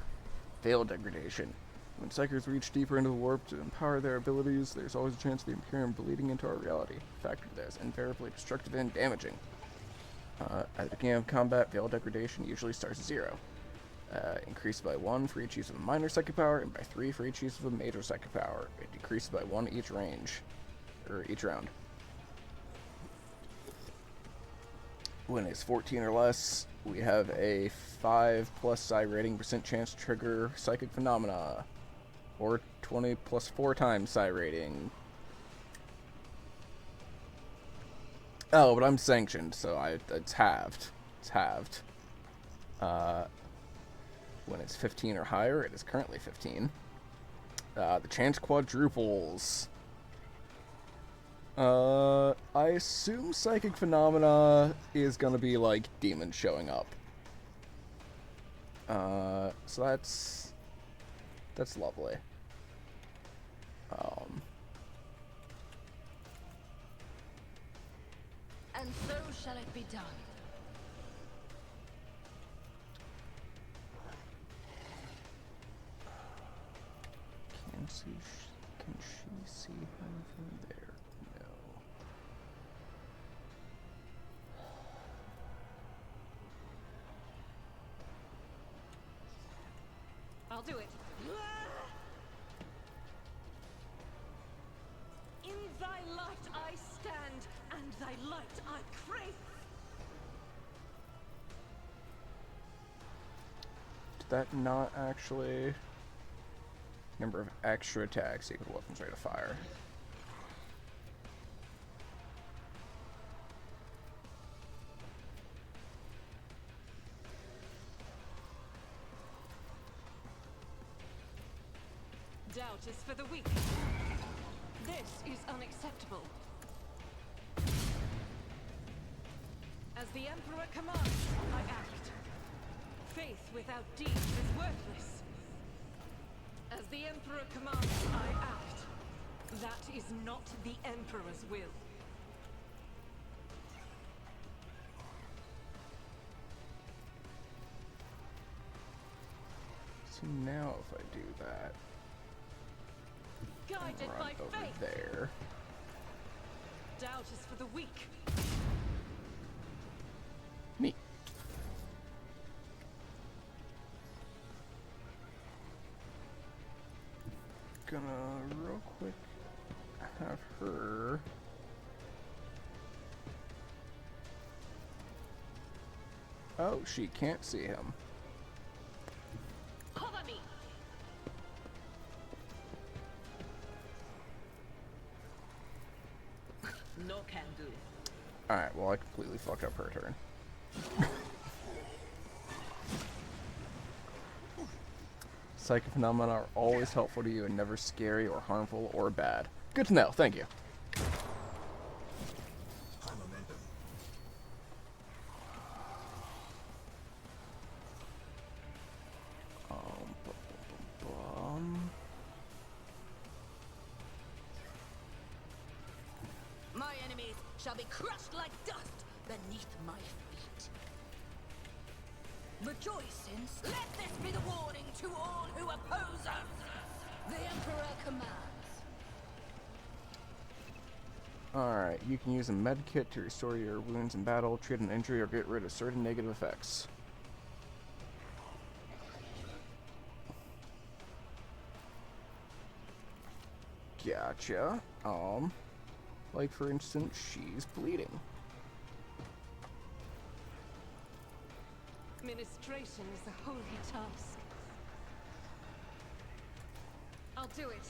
Veil Degradation. When Psykers reach deeper into the warp to empower their abilities, there's always a chance of the Imperium bleeding into our reality. A factor that is invariably destructive and damaging. At the beginning of combat, Veil Degradation usually starts at 0. Increased by 1 for each use of a minor psychic power, and by 3 for each use of a major psychic power. It decreases by 1 each range, or each round. When it's 14 or less, we have a 5+ psi rating % chance to trigger psychic phenomena, or 20 plus 4 times psi rating. Oh, but I'm sanctioned, so it's halved. It's halved. When it's 15 or higher, it is currently 15. The chance quadruples. I assume psychic phenomena is gonna be like demons showing up. So that's lovely. And so shall it be done. Can she see him from there? No. I'll do it. In thy light I stand, and thy light I crave. Did that not actually... Number of extra attacks equal to weapon's rate of fire. Doubt is for the weak. This is unacceptable. As the Emperor commands, I act. Faith without deeds is worthless. As the Emperor commands, I act. That is not the Emperor's will. So now if I do that, Guided run by over faith. there. Doubt is for the weak. Neat. Gonna real quick have her. Oh, she can't see him. Cover me. No can do. Alright, well, I completely fucked up her turn. Psychic phenomena are always helpful to you and never scary or harmful or bad. Good to know, thank you. Bum. My enemies shall be crushed like dust beneath my feet. Rejoice in... Let this be the warning to all who oppose us! The Emperor commands. Alright, you can use a med kit to restore your wounds in battle, treat an injury, or get rid of certain negative effects. Gotcha. Like for instance, she's bleeding. Ministration is a holy task. I'll do it.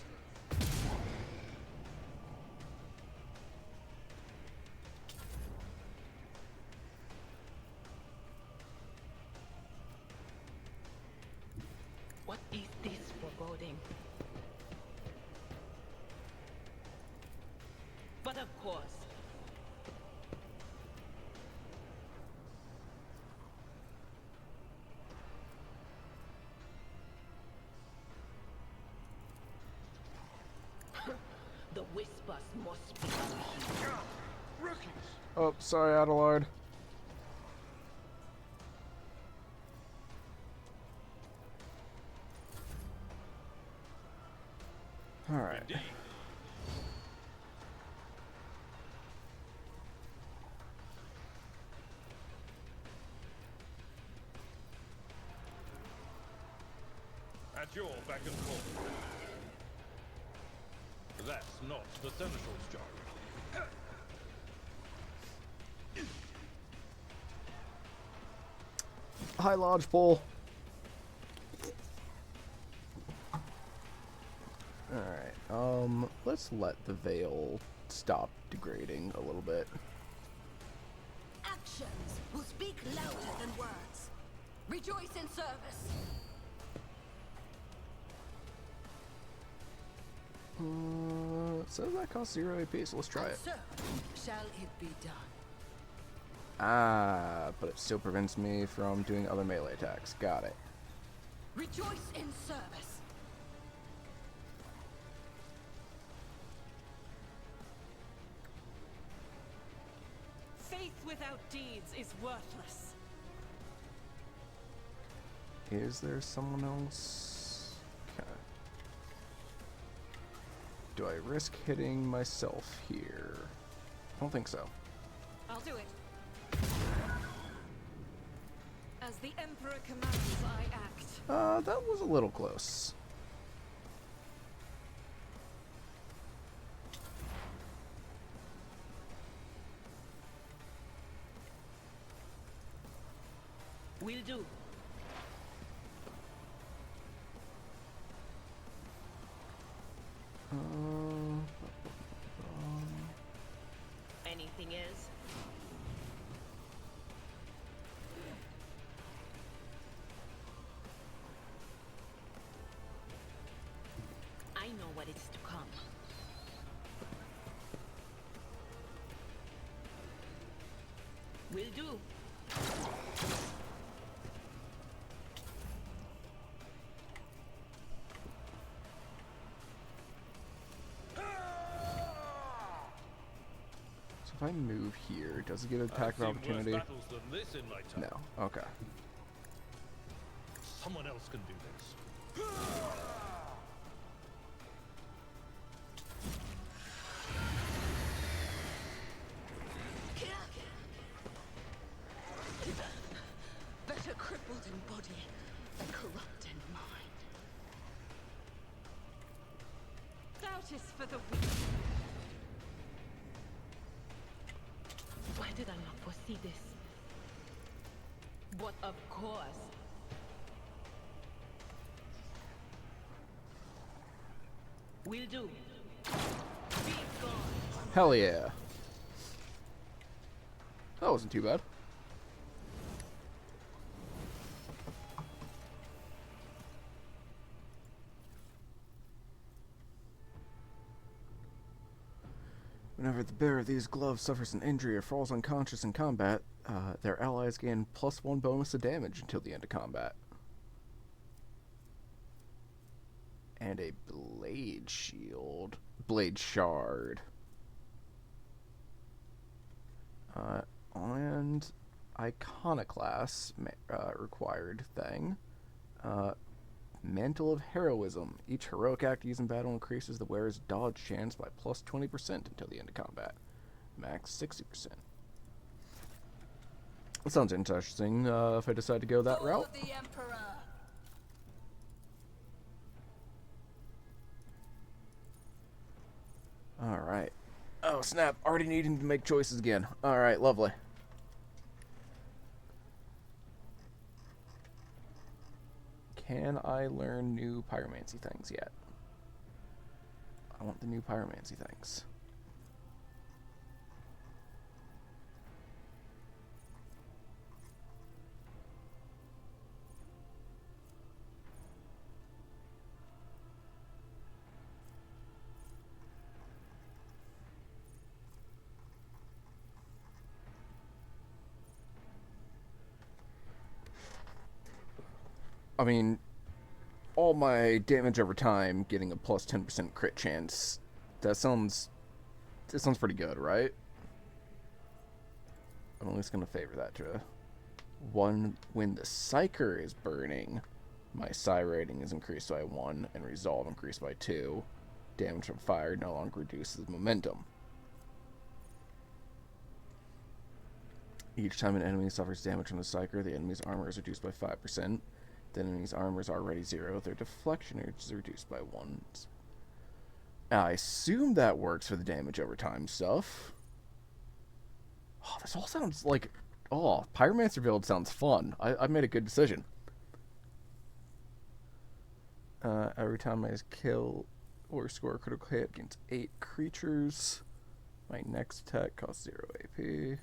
What is this foreboding? But of course. The whispers must be here. Rookies! Oh, sorry, Adelard. Alright. Indeed. At your back and forth. That's not the Seneschal's job. Hi, Lodgepole. Alright, let's let the veil stop degrading a little bit. Actions will speak louder than words. Rejoice in service. So that costs 0 AP, so let's try it. So shall it be done. Ah, but it still prevents me from doing other melee attacks. Got it. Rejoice in service. Faith without deeds is worthless. Is there someone else? Okay. Do I risk hitting myself here? I don't think so. I'll do it. As the Emperor commands, I act. That was a little close. Will do. Anything is? I know what is to come. Will do. So if I move here, does it get an attack of I've seen opportunity? worse battles than this in my time. No. Okay. Someone else can do this. Better crippled in body than corrupt in mind. Doubt is for the weak. Why did I not foresee this? But of course. Will do. Be gone. Hell yeah. That wasn't too bad. Whenever the bearer of these gloves suffers an injury or falls unconscious in combat, their allies gain +1 bonus to damage until the end of combat. And a blade shield. Blade shard. And Iconoclast required thing. Mantle of Heroism. Each heroic act used in battle increases the wearer's dodge chance by +20% until the end of combat. Max 60%. That sounds interesting if I decide to go that route. The Emperor. Alright. Oh snap, already needing to make choices again. Alright, lovely. Can I learn new pyromancy things yet? I want the new pyromancy things. I mean, all my damage over time getting a +10% crit chance. That sounds pretty good, right? I'm at least gonna favor that to one. When the Psyker is burning, my Psi rating is increased by 1 and Resolve increased by 2. Damage from fire no longer reduces momentum. Each time an enemy suffers damage from the Psyker, the enemy's armor is reduced by 5%. The enemy's armor is already 0. Their deflection is reduced by 1. I assume that works for the damage over time stuff. Oh, this all sounds like... Oh, Pyromancer build sounds fun. I made a good decision. Every time I kill or score a critical hit against 8 creatures, my next attack costs 0 AP.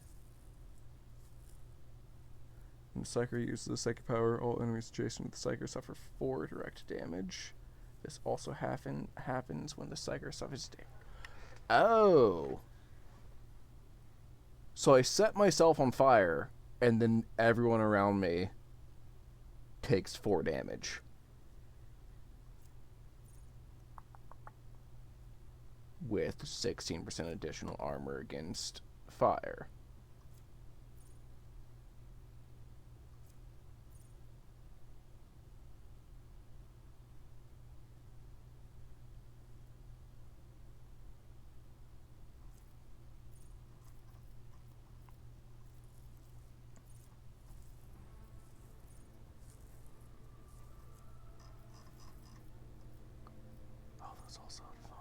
When the Psyker uses the Psychic power, all enemies adjacent to the Psyker suffer 4 direct damage. This also happens when the Psyker suffers damage. Oh! So I set myself on fire, and then everyone around me takes 4 damage. With 16% additional armor against fire. Those all sound fun.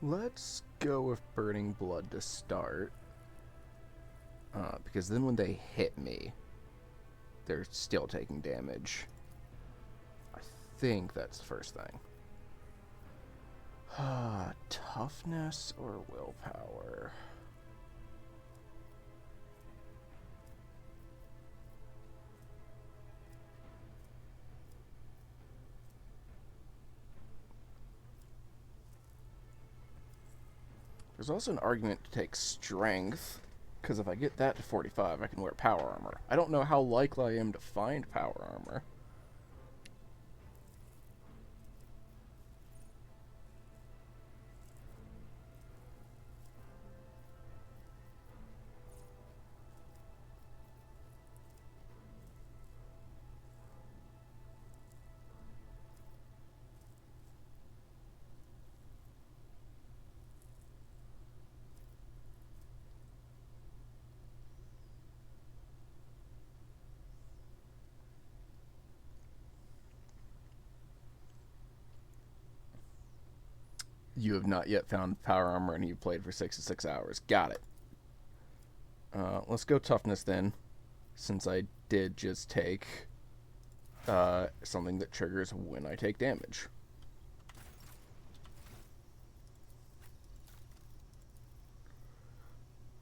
Let's go with Burning Blood to start. Because then when they hit me, they're still taking damage. I think that's the first thing. Toughness or willpower? There's also an argument to take strength, because if I get that to 45, I can wear power armor. I don't know how likely I am to find power armor. You have not yet found power armor and you've played for 66 hours. Got it. Let's go toughness then, since I did just take something that triggers when I take damage.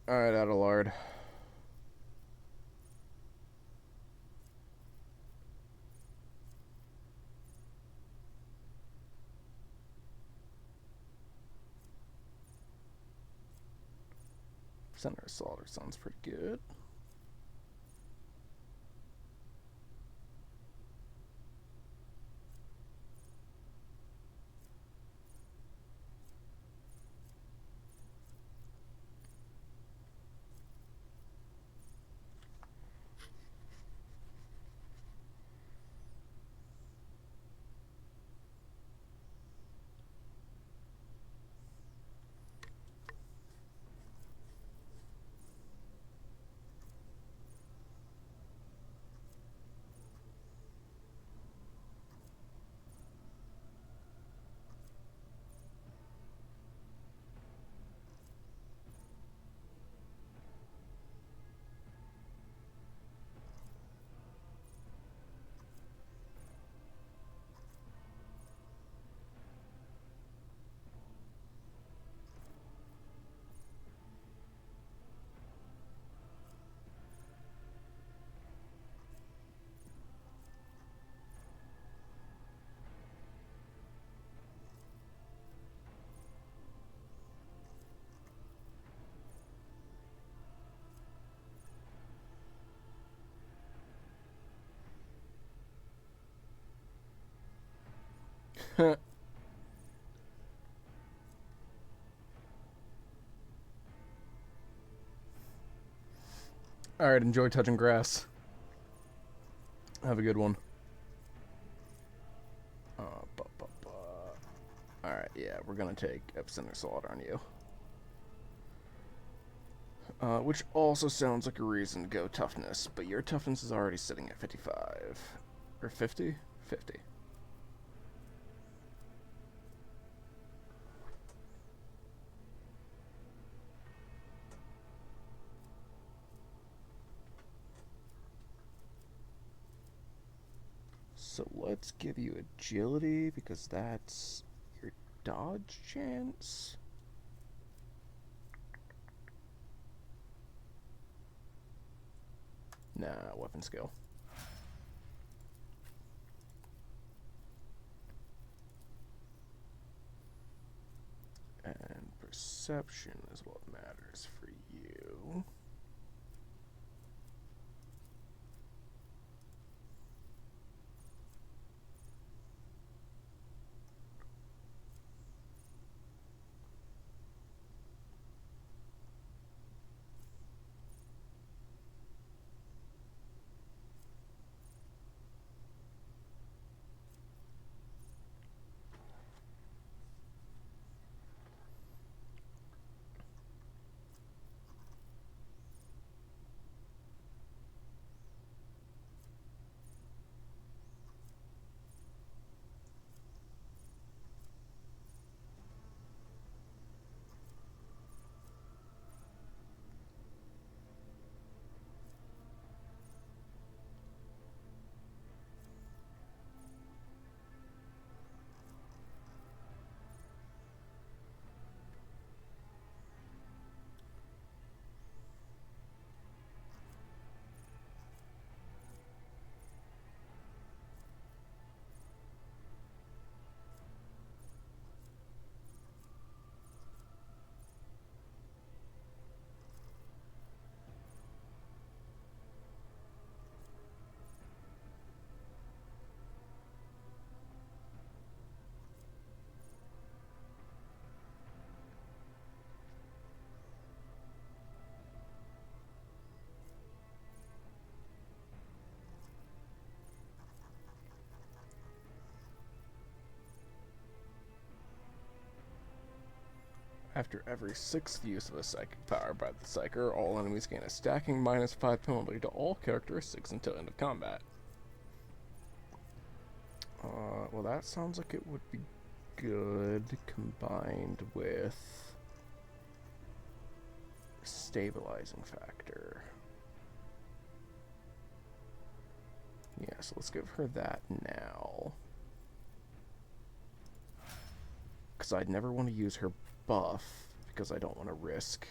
Alright, Adelard. Center Assaulter sounds pretty good. Alright, enjoy touching grass. Have a good one. Alright, yeah, we're gonna take Epicenter Assault on you. Which also sounds like a reason to go toughness, but your toughness is already sitting at 55. Or 50? 50. So let's give you agility, because that's your dodge chance. Nah, weapon skill. And perception is what matters for you. After every 6th use of a psychic power by the Psyker, all enemies gain a stacking -5 penalty to all characteristics until end of combat. Well, that sounds like it would be good combined with stabilizing factor. Yeah, so let's give her that now. Because I'd never want to use her buff, because I don't want to risk.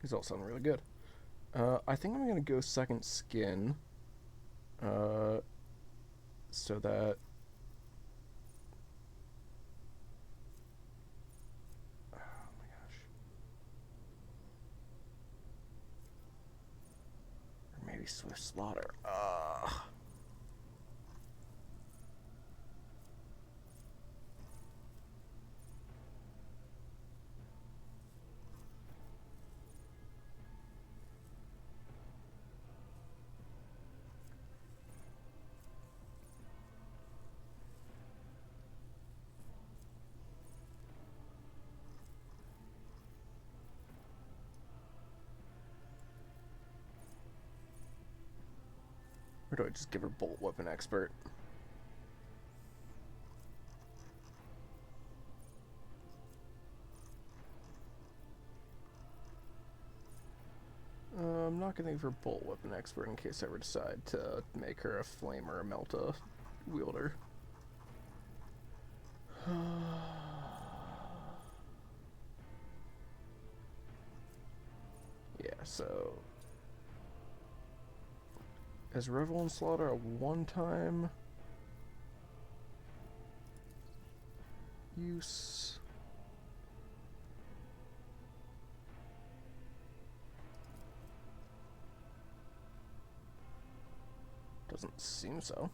These all sound really good. I think I'm going to go second skin. So that... Oh my gosh. Or maybe Swift Slaughter. Or do I just give her Bolt Weapon Expert? I'm not going to give her Bolt Weapon Expert in case I ever decide to make her a Flame or a Melta wielder. Yeah, so... Is Revel and Slaughter a one-time use? Doesn't seem so.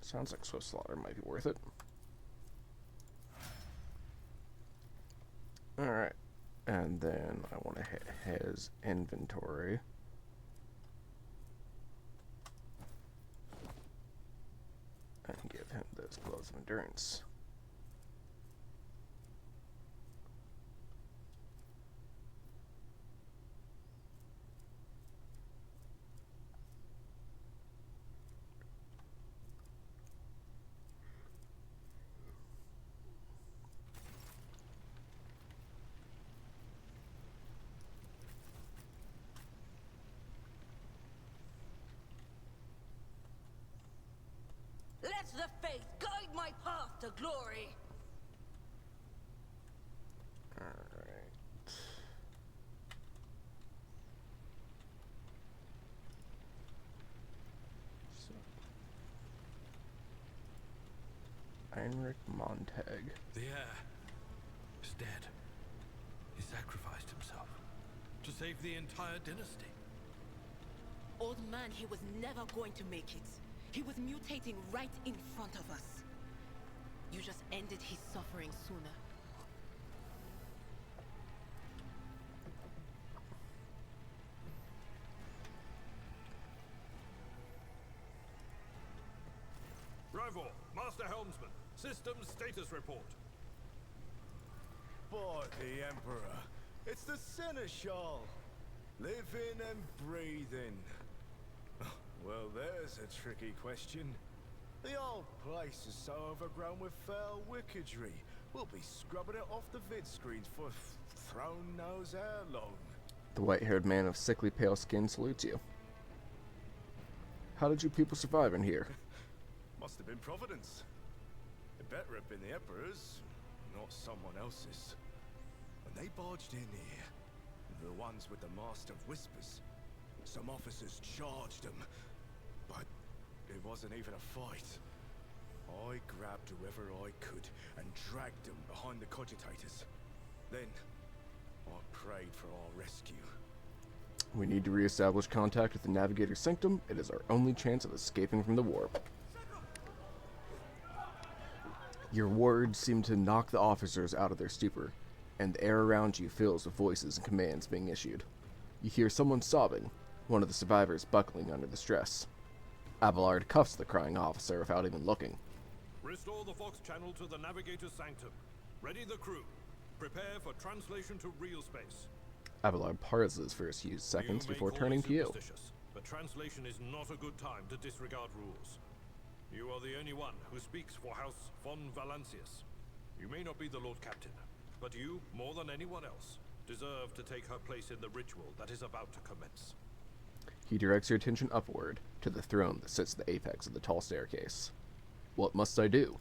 Sounds like Swift Slaughter might be worth it. Alright. And then I want to hit his inventory. And give him those Gloves of Endurance. Let the faith guide my path to glory. Alright. So. Heinrich Montag. The heir is dead. sacrificed himself to save the entire dynasty. Old man, he was never going to make it. He was mutating right in front of us. You just ended his suffering sooner. Rivor, Master Helmsman, systems status report. By the Emperor, it's the Seneschal. Living and breathing. Well, there's a tricky question. The old place is so overgrown with foul wickedry. We'll be scrubbing it off the vid screens for throne knows how long. The white-haired man of sickly pale skin salutes you. How did you people survive in here? Must have been Providence. It better have been the Emperor's, not someone else's. When they barged in here, the ones with the Master of Whispers, some officers charged them, but it wasn't even a fight. I grabbed whoever I could and dragged them behind the cogitators. Then, I prayed for our rescue. We need to re-establish contact with the Navigator's Sanctum. It is our only chance of escaping from the warp. Your words seem to knock the officers out of their stupor, and the air around you fills with voices and commands being issued. You hear someone sobbing, one of the survivors buckling under the stress. Abelard cuffs the crying officer without even looking. Restore the Vox channel to the Navigator's Sanctum. Ready the crew. Prepare for translation to real space. Abelard pauses for a few seconds before turning to you. But translation is not a good time to disregard rules. You are the only one who speaks for House von Valancius. You may not be the Lord Captain, but you, more than anyone else, deserve to take her place in the ritual that is about to commence. He directs your attention upward, to the throne that sits at the apex of the tall staircase. What must I do?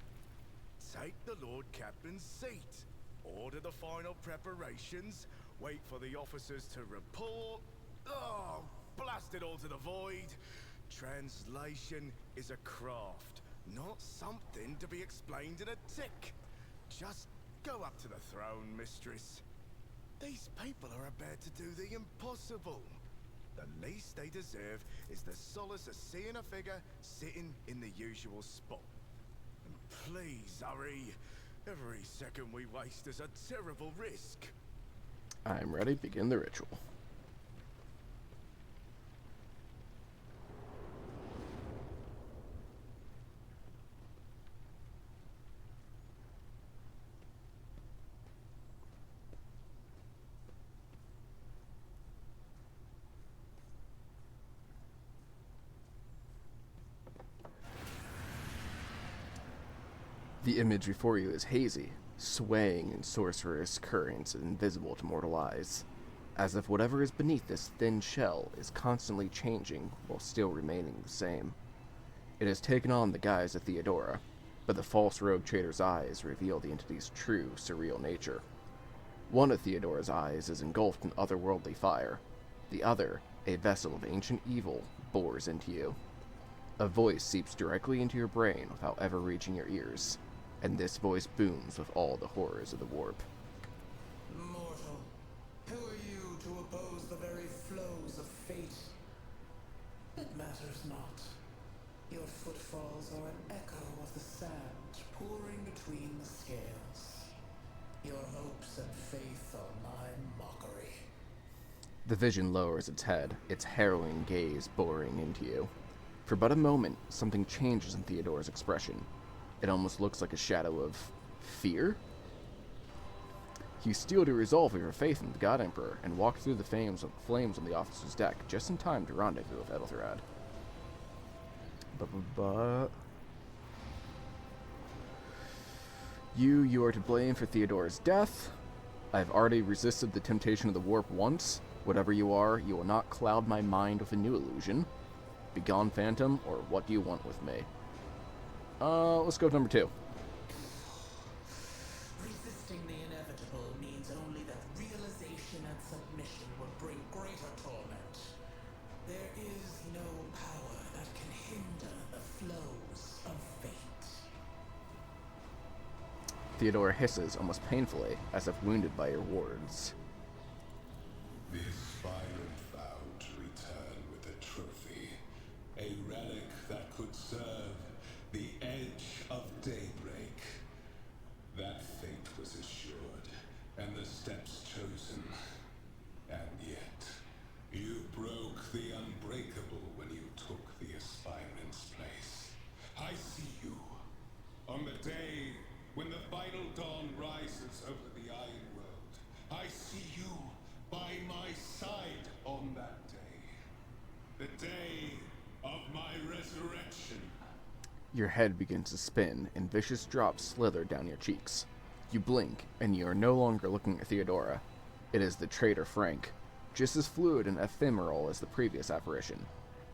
Take the Lord Captain's seat. Order the final preparations. Wait for the officers to report. Oh, blast it all to the void. Translation is a craft, not something to be explained in a tick. Just go up to the throne, mistress. These people are about to do the impossible. The least they deserve is the solace of seeing a figure sitting in the usual spot. And please hurry. Every second we waste is a terrible risk. I am ready. Begin the ritual. The image before you is hazy, swaying in sorcerous currents invisible to mortal eyes, as if whatever is beneath this thin shell is constantly changing while still remaining the same. It has taken on the guise of Theodora, but the false rogue trader's eyes reveal the entity's true, surreal nature. One of Theodora's eyes is engulfed in otherworldly fire. The other, a vessel of ancient evil, bores into you. A voice seeps directly into your brain without ever reaching your ears, and this voice booms with all the horrors of the warp. Mortal, who are you to oppose the very flows of fate? It matters not. Your footfalls are an echo of the sand pouring between the scales. Your hopes and faith are my mockery. The vision lowers its head, its harrowing gaze boring into you. For but a moment, something changes in Theodora's expression. It almost looks like a shadow of fear? You steeled your resolve of your faith in the God Emperor and walked through the flames on the officer's deck just in time to rendezvous with Ethelthrad. You are to blame for Theodora's death. I have already resisted the temptation of the warp once. Whatever you are, you will not cloud my mind with a new illusion. Begone, Phantom, or what do you want with me? Let's go with number 2. Resisting the inevitable means only that realization and submission will bring greater torment. There is no power that can hinder the flows of fate. Theodora hisses almost painfully, as if wounded by your words. Your head begins to spin, and vicious drops slither down your cheeks. You blink, and you are no longer looking at Theodora. It is the traitor Frank, just as fluid and ephemeral as the previous apparition.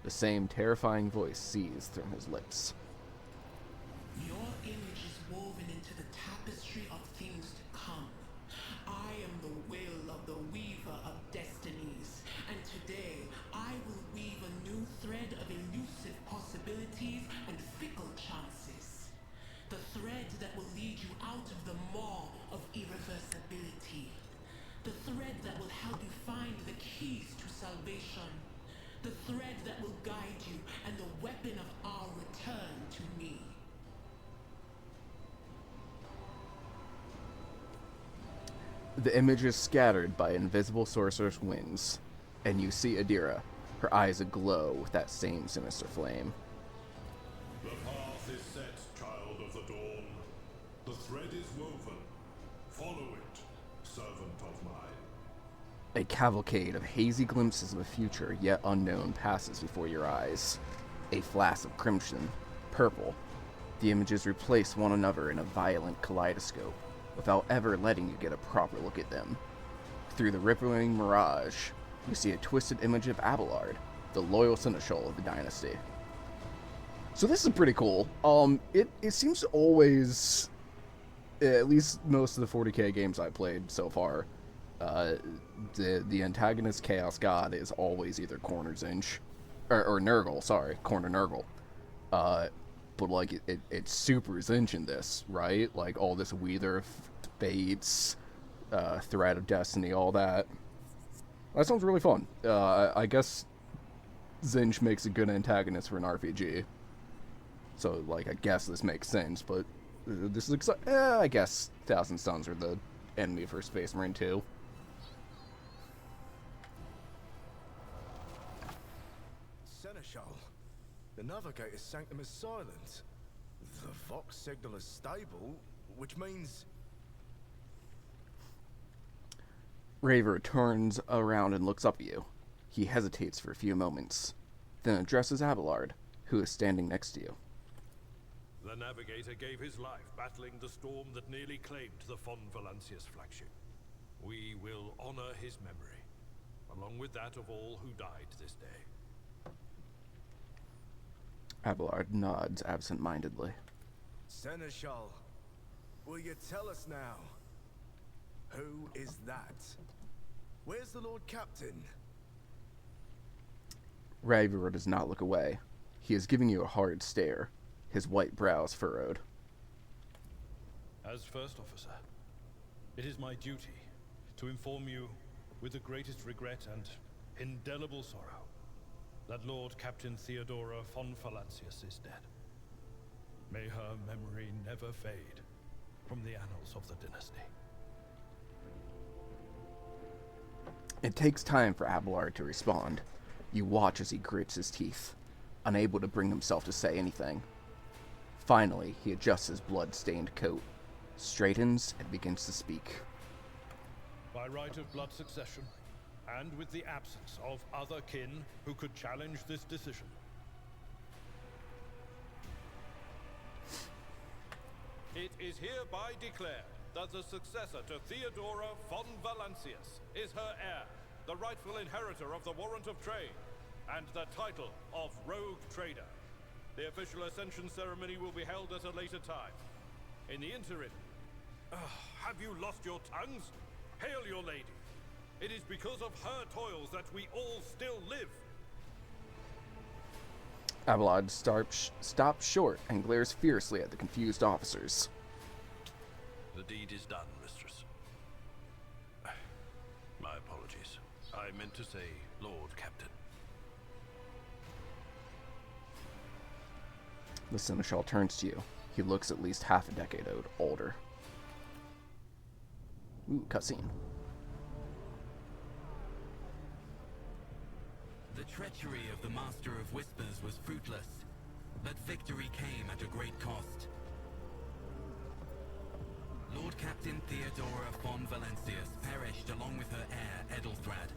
The same terrifying voice seethes from his lips. Your image is woven into the tapestry of things to come. I am the will of the weaver of destinies, and today I will weave a new thread of elusive possibilities and fickle chances. The thread that will lead you out of the maw of irreversibility. The thread that will help you find the keys to salvation. The thread that will guide you and the weapon of our return to me. The image is scattered by invisible sorcerer's winds, and you see Adira, her eyes aglow with that same sinister flame. The path is set, child of the dawn. The thread is woven. Follow it, servant of mine. A cavalcade of hazy glimpses of a future yet unknown passes before your eyes. A flash of crimson, purple. The images replace one another in a violent kaleidoscope, without ever letting you get a proper look at them. Through the rippling mirage, you see a twisted image of Abelard, the loyal seneschal of the dynasty. So this is pretty cool. It seems to always, at least most of the 40k games I've played so far, the antagonist Chaos God is always either Corner Zinch, or Nurgle, sorry, Corner Nurgle. But like it's super Zinch in this, right? Like all this Weather Fates, Thread of Destiny, all that. That sounds really fun. I guess Zinch makes a good antagonist for an RPG. So like I guess this makes sense, but this is I guess Thousand Suns are the enemy for Space Marine 2. Seneschal. The Navigator's sanctum is silent. The Vox signal is stable, which means... Raver turns around and looks up at you. He hesitates for a few moments, then addresses Abelard, who is standing next to you. The Navigator gave his life battling the storm that nearly claimed the Von Valancius flagship. We will honor his memory, along with that of all who died this day. Abelard nods absent-mindedly. Seneschal, will you tell us now? Who is that? Where's the Lord Captain? Raver does not look away. He is giving you a hard stare, his white brows furrowed. As First Officer, it is my duty to inform you with the greatest regret and indelible sorrow that Lord Captain Theodora von Valancius is dead. May her memory never fade from the annals of the dynasty. It takes time for Abelard to respond. You watch as he grits his teeth, unable to bring himself to say anything. Finally, he adjusts his blood-stained coat, straightens, and begins to speak. By right of blood succession, and with the absence of other kin who could challenge this decision, it is hereby declared that the successor to Theodora von Valancius is her heir, the rightful inheritor of the Warrant of Trade, and the title of Rogue Trader. The official ascension ceremony will be held at a later time. In the interim, have you lost your tongues? Hail your lady. It is because of her toils that we all still live. Abelard stops short and glares fiercely at the confused officers. The deed is done, mistress. My apologies. I meant to say Lord Captain. The Seneschal turns to you. He looks at least half a decade older. Ooh, cutscene. The treachery of the Master of Whispers was fruitless, but victory came at a great cost. Lord Captain Theodora von Valancius perished along with her heir, Edelthrad,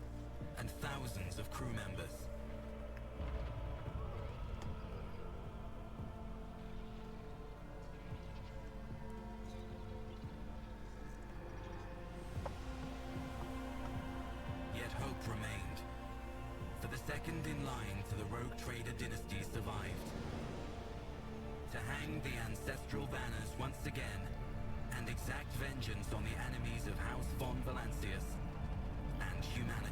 and thousands of crew members. second in line to the rogue trader dynasty survived. To hang the ancestral banners once again, and exact vengeance on the enemies of House von Valancius and humanity.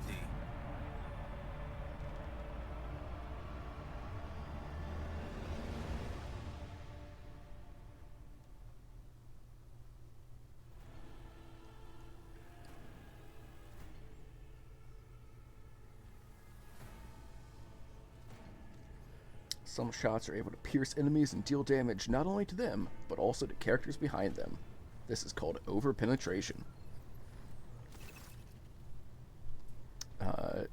Some shots are able to pierce enemies and deal damage not only to them, but also to characters behind them. This is called overpenetration.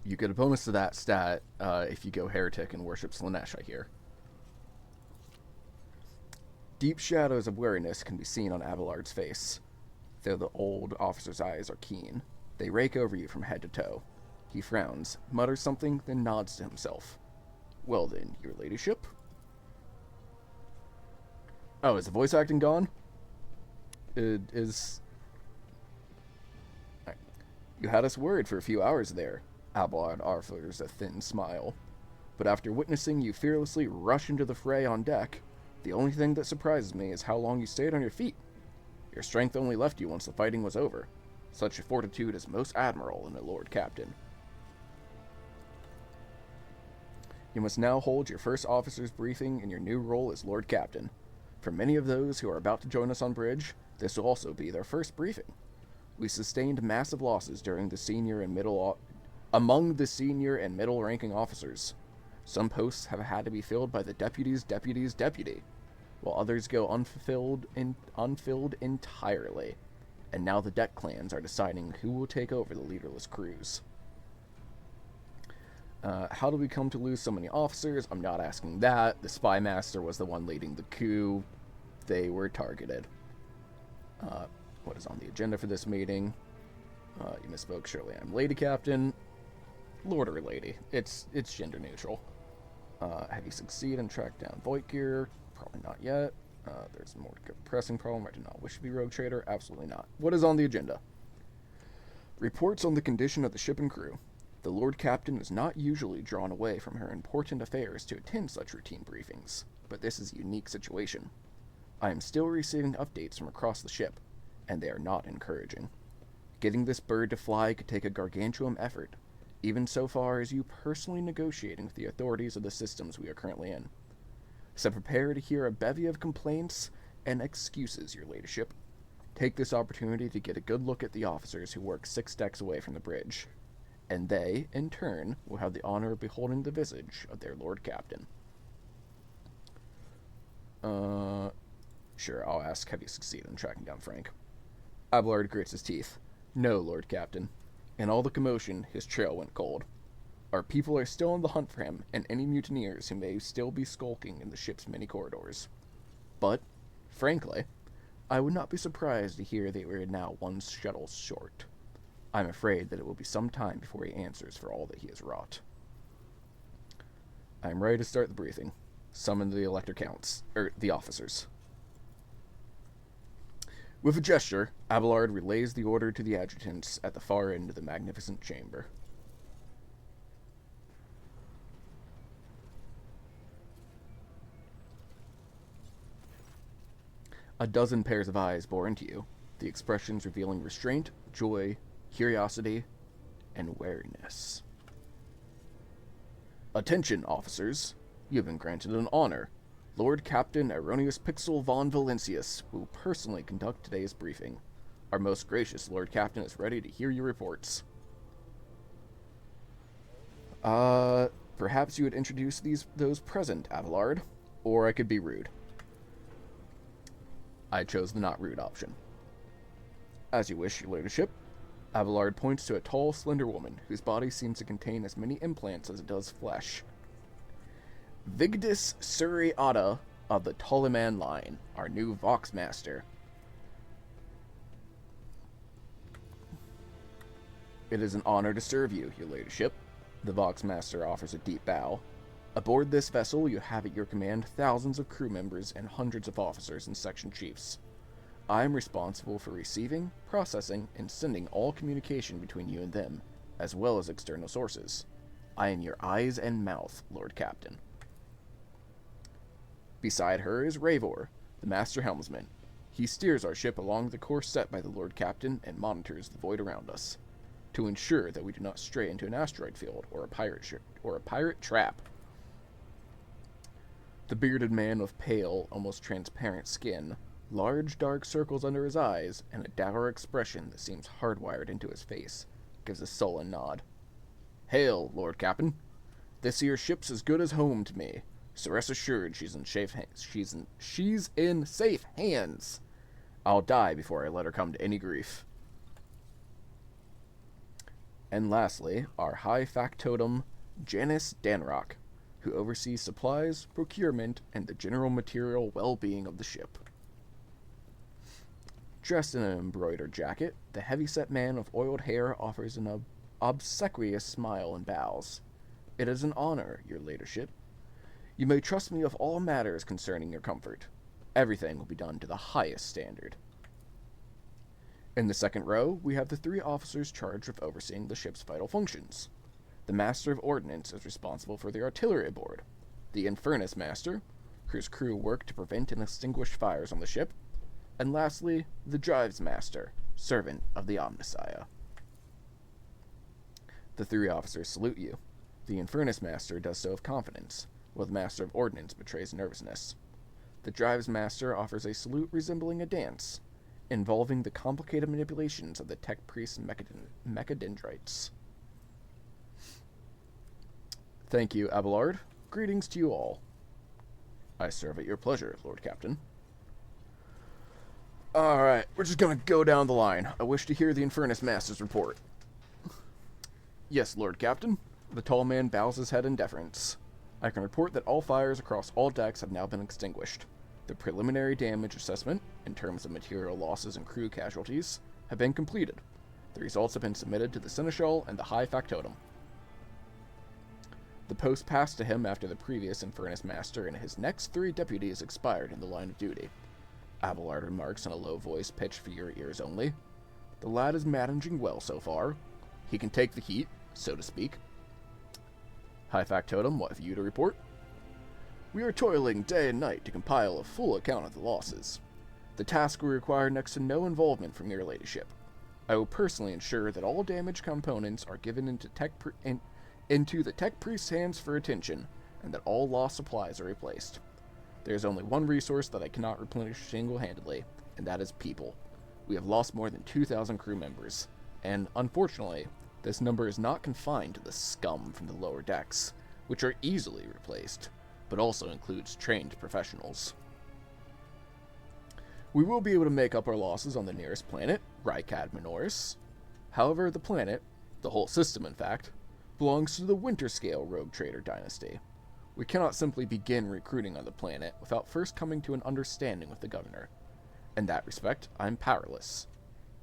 You get a bonus to that stat if you go Heretic and worship Slaanesh, I hear. Deep shadows of wariness can be seen on Abelard's face, though the old officer's eyes are keen. They rake over you from head to toe. He frowns, mutters something, then nods to himself. Well then, your ladyship? Oh, is the voice acting gone? It is... Right. You had us worried for a few hours there. Abelard offers a thin smile. But after witnessing you fearlessly rush into the fray on deck, the only thing that surprises me is how long you stayed on your feet. Your strength only left you once the fighting was over. Such a fortitude is most admirable in a Lord Captain. You must now hold your first officer's briefing in your new role as Lord Captain. For many of those who are about to join us on bridge, this will also be their first briefing. We sustained massive losses during the among the senior and middle-ranking officers. Some posts have had to be filled by the deputy's deputy's deputy, while others go unfilled entirely. And now the deck clans are deciding who will take over the leaderless crews. How did we come to lose so many officers? I'm not asking that. The Spy Master was the one leading the coup. They were targeted. What is on the agenda for this meeting? You misspoke, surely I'm Lady Captain. Lord or Lady. It's gender neutral. Have you succeeded and tracked down Voigtgear? Probably not yet. There's a more pressing problem. I do not wish to be Rogue Trader. Absolutely not. What is on the agenda? Reports on the condition of the ship and crew. The Lord Captain is not usually drawn away from her important affairs to attend such routine briefings, but this is a unique situation. I am still receiving updates from across the ship, and they are not encouraging. Getting this bird to fly could take a gargantuan effort, even so far as you personally negotiating with the authorities of the systems we are currently in. So prepare to hear a bevy of complaints and excuses, your ladyship. Take this opportunity to get a good look at the officers who work 6 decks away from the bridge, and they, in turn, will have the honor of beholding the visage of their Lord Captain. Sure, I'll ask, have you succeeded in tracking down Frank? Abelard grits his teeth. No, Lord Captain. In all the commotion, his trail went cold. Our people are still on the hunt for him, and any mutineers who may still be skulking in the ship's many corridors. But, frankly, I would not be surprised to hear they were now 1 shuttle short. I'm afraid that it will be some time before he answers for all that he has wrought. I am ready to start the briefing. Summon the elector counts, the officers. With a gesture, Abelard relays the order to the adjutants at the far end of the magnificent chamber. A dozen pairs of eyes bore into you, the expressions revealing restraint, joy, curiosity, and wariness. Attention, officers. You have been granted an honor. Lord Captain Erroneous Pixel von Valancius will personally conduct today's briefing. Our most gracious Lord Captain is ready to hear your reports. Perhaps you would introduce those present, Abelard, or I could be rude. I chose the not rude option. As you wish, your ladyship. Abelard points to a tall, slender woman whose body seems to contain as many implants as it does flesh. Vigdis Suriata of the Toliman line, our new Voxmaster. It is an honor to serve you, your ladyship. The Voxmaster offers a deep bow. Aboard this vessel, you have at your command thousands of crew members and hundreds of officers and section chiefs. I am responsible for receiving, processing, and sending all communication between you and them, as well as external sources. I am your eyes and mouth, Lord Captain. Beside her is Ravor, the Master Helmsman. He steers our ship along the course set by the Lord Captain and monitors the void around us, to ensure that we do not stray into an asteroid field or a pirate trap. The bearded man with pale, almost transparent skin, large dark circles under his eyes, and a dour expression that seems hardwired into his face, gives a sullen nod. Hail, Lord Captain. This here ship's as good as home to me, so rest assured she's in safe hands. I'll die before I let her come to any grief. And lastly, our high factotum, Janice Danrock, who oversees supplies, procurement, and the general material well-being of the ship. Dressed in an embroidered jacket, the heavy-set man with oiled hair offers an obsequious smile and bows. It is an honor, your ladyship. You may trust me with all matters concerning your comfort. Everything will be done to the highest standard. In the second row, we have the 3 officers charged with overseeing the ship's vital functions. The Master of Ordnance is responsible for the artillery aboard. The Infernus Master, whose crew work to prevent and extinguish fires on the ship. And lastly, the Drives Master, servant of the Omnissiah. The 3 officers salute you. The Infernus Master does so with confidence, while the Master of Ordnance betrays nervousness. The Drives Master offers a salute resembling a dance, involving the complicated manipulations of the Tech Priest Mechadendrites. Thank you, Abelard. Greetings to you all. I serve at your pleasure, Lord Captain. Alright, we're just gonna go down the line. I wish to hear the Infernus Master's report. Yes, Lord Captain. The tall man bows his head in deference. I can report that all fires across all decks have now been extinguished. The preliminary damage assessment, in terms of material losses and crew casualties, have been completed. The results have been submitted to the Seneschal and the High Factotum. The post passed to him after the previous Infernus Master and his next 3 deputies expired in the line of duty. Abelard remarks in a low voice pitched for your ears only. The lad is managing well so far. He can take the heat, so to speak. High Factotum, what have you to report? We are toiling day and night to compile a full account of the losses. The task will require next to no involvement from your ladyship. I will personally ensure that all damaged components are given into the Tech Priest's hands for attention, and that all lost supplies are replaced. There is only one resource that I cannot replenish single-handedly, and that is people. We have lost more than 2,000 crew members, and unfortunately, this number is not confined to the scum from the lower decks, which are easily replaced, but also includes trained professionals. We will be able to make up our losses on the nearest planet, Rykad Minoris. However, the planet, the whole system in fact, belongs to the Winterscale Rogue Trader dynasty. We cannot simply begin recruiting on the planet without first coming to an understanding with the governor. In that respect, I'm powerless.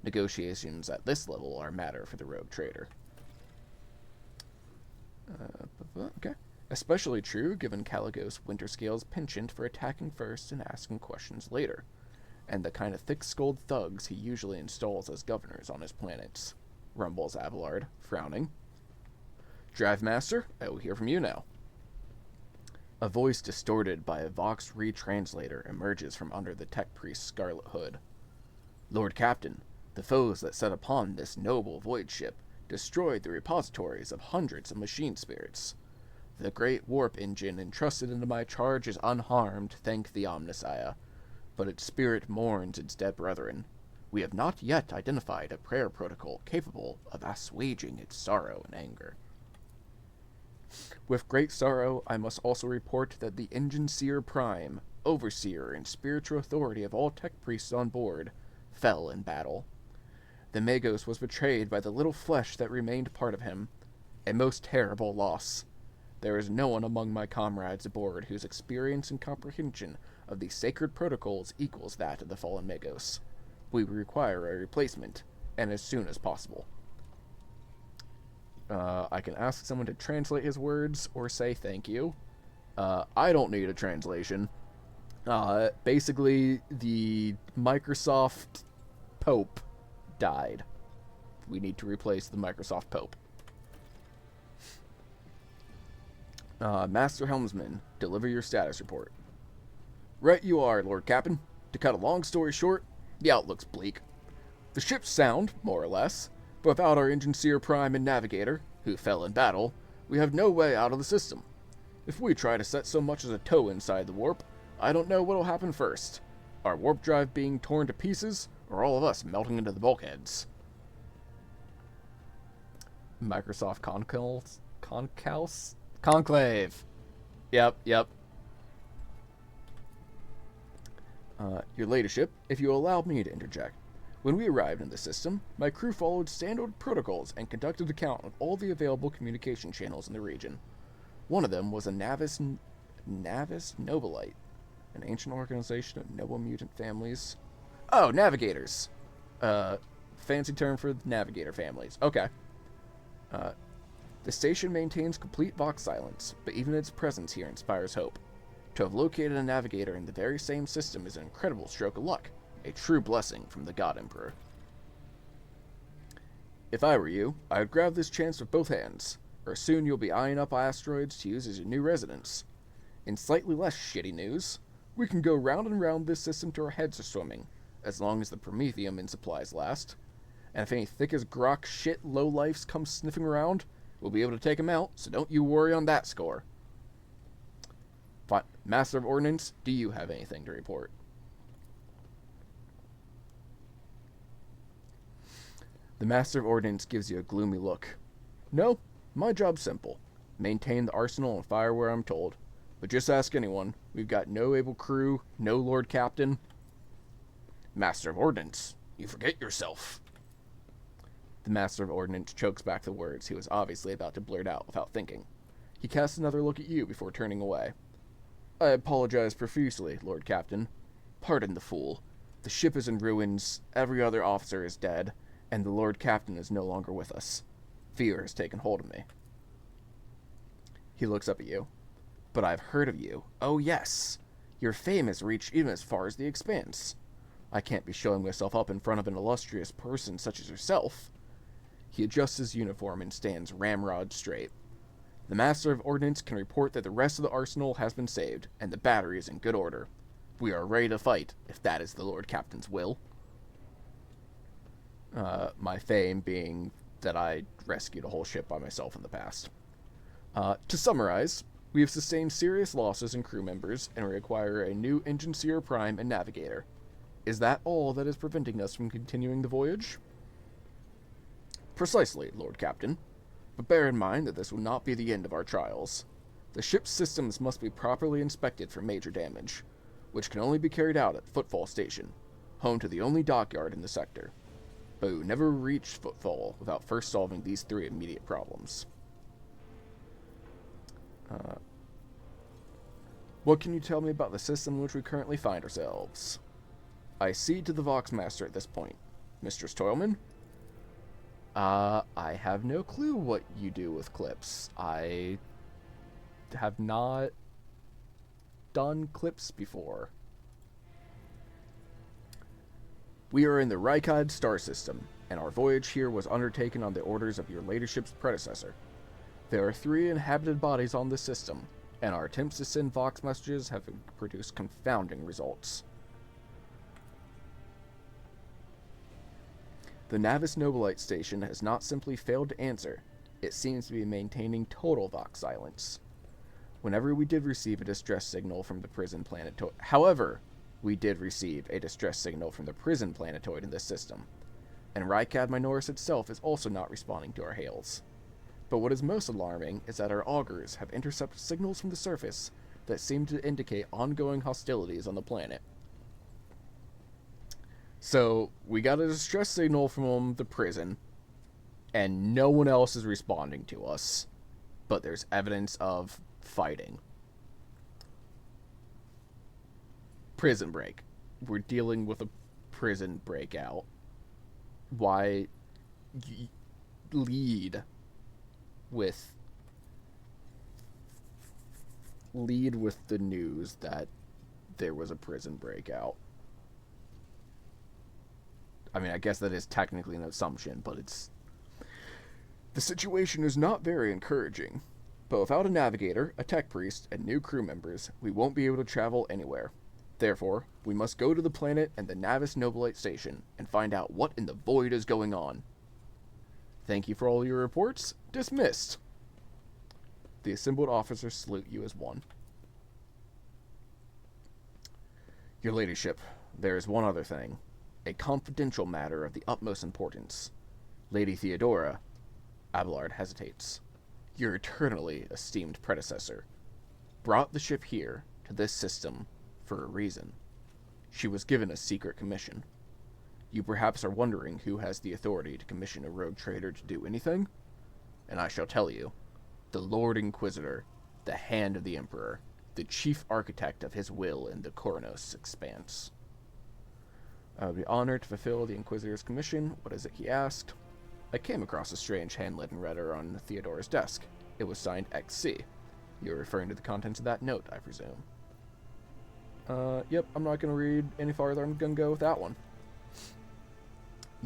Negotiations at this level are a matter for the Rogue Trader. Okay. Especially true given Caligos Winterscale's penchant for attacking first and asking questions later, and the kind of thick-skulled thugs he usually installs as governors on his planets, rumbles Abelard, frowning. Drive Master, I will hear from you now. A voice distorted by a Vox retranslator emerges from under the Tech Priest's scarlet hood. Lord Captain, the foes that set upon this noble void ship destroyed the repositories of hundreds of machine spirits. The great warp engine entrusted into my charge is unharmed, thank the Omnissiah, but its spirit mourns its dead brethren. We have not yet identified a prayer protocol capable of assuaging its sorrow and anger. With great sorrow, I must also report that the Engine Seer Prime, overseer and spiritual authority of all Tech Priests on board, fell in battle. The Magos was betrayed by the little flesh that remained part of him, a most terrible loss. There is no one among my comrades aboard whose experience and comprehension of the sacred protocols equals that of the fallen Magos. We require a replacement, and as soon as possible. I can ask someone to translate his words or say thank you. I don't need a translation. Basically, the Microsoft Pope died. We need to replace the Microsoft Pope. Master Helmsman, deliver your status report. Right you are, Lord Captain. To cut a long story short, the outlook's bleak. The ship's sound, more or less, but without our Engineer Prime and Navigator, who fell in battle, we have no way out of the system. If we try to set so much as a toe inside the warp, I don't know what'll happen first. Our warp drive being torn to pieces, or all of us melting into the bulkheads. Microsoft Conclave. Yep. Your ladyship, if you allow me to interject. When we arrived in the system, my crew followed standard protocols and conducted a count of all the available communication channels in the region. One of them was a Navis Nobilite, an ancient organization of noble mutant families. Oh, navigators. Fancy term for navigator families. Okay. The station maintains complete Vox silence, but even its presence here inspires hope. To have located a navigator in the very same system is an incredible stroke of luck, a true blessing from the God Emperor. If I were you, I would grab this chance with both hands, or soon you'll be eyeing up asteroids to use as your new residence. In slightly less shitty news, we can go round and round this system till our heads are swimming, as long as the Promethium in supplies last. And if any thick as grok shit lowlifes come sniffing around, we'll be able to take them out, so don't you worry on that score. Fine. Master of Ordnance, do you have anything to report? The Master of Ordnance gives you a gloomy look. No, my job's simple. Maintain the arsenal and fire where I'm told. But just ask anyone. We've got no able crew, no Lord Captain. Master of Ordnance, you forget yourself. The Master of Ordnance chokes back the words he was obviously about to blurt out without thinking. He casts another look at you before turning away. I apologize profusely, Lord Captain. Pardon the fool. The ship is in ruins, every other officer is dead, and the Lord Captain is no longer with us. Fear has taken hold of me. He looks up at you. But I've heard of you. Oh yes. Your fame has reached even as far as the Expanse. I can't be showing myself up in front of an illustrious person such as yourself. He adjusts his uniform and stands ramrod straight. The Master of Ordnance can report that the rest of the arsenal has been saved, and the battery is in good order. We are ready to fight, if that is the Lord Captain's will. My fame being that I rescued a whole ship by myself in the past. To summarize, we have sustained serious losses in crew members, and require a new Engineer Prime and Navigator. Is that all that is preventing us from continuing the voyage? Precisely, Lord Captain. But bear in mind that this will not be the end of our trials. The ship's systems must be properly inspected for major damage, which can only be carried out at Footfall Station, home to the only dockyard in the sector. But we will never reach Footfall without first solving these three immediate problems. What can you tell me about the system in which we currently find ourselves? I cede to the Vox Master at this point. Mistress Toilman? I have no clue what you do with clips. I have not done clips before. We are in the Rykad star system, and our voyage here was undertaken on the orders of your ladyship's predecessor. There are 3 inhabited bodies on this system, and our attempts to send Vox messages have produced confounding results. The Navis Nobilite station has not simply failed to answer, it seems to be maintaining total Vox silence. Whenever we did receive a distress signal from the prison planetoid, we did receive a distress signal from the prison planetoid in this system, and Rykad Minoris itself is also not responding to our hails. But what is most alarming is that our augurs have intercepted signals from the surface that seem to indicate ongoing hostilities on the planet. So, we got a distress signal from the prison, and no one else is responding to us, but there's evidence of fighting. Prison break. We're dealing with a prison breakout. Why lead with the news that there was a prison breakout? I mean, I guess that is technically an assumption, but the situation is not very encouraging. But without a navigator, a tech priest, and new crew members, we won't be able to travel anywhere. Therefore, we must go to the planet and the Navis Nobilite station and find out what in the void is going on. Thank you for all your reports. Dismissed. The assembled officers salute you as one. Your ladyship, there is one other thing. A confidential matter of the utmost importance. Lady Theodora, Abelard hesitates, your eternally esteemed predecessor, brought the ship here, to this system, for a reason. She was given a secret commission. You perhaps are wondering who has the authority to commission a rogue trader to do anything? And I shall tell you. The Lord Inquisitor, the hand of the Emperor, the chief architect of his will in the Koronos expanse. I would be honored to fulfill the Inquisitor's commission. What is it, he asked? I came across a strange handwritten letter on Theodora's desk. It was signed XC. You're referring to the contents of that note, I presume. Yep, I'm not going to read any farther. I'm going to go with that one.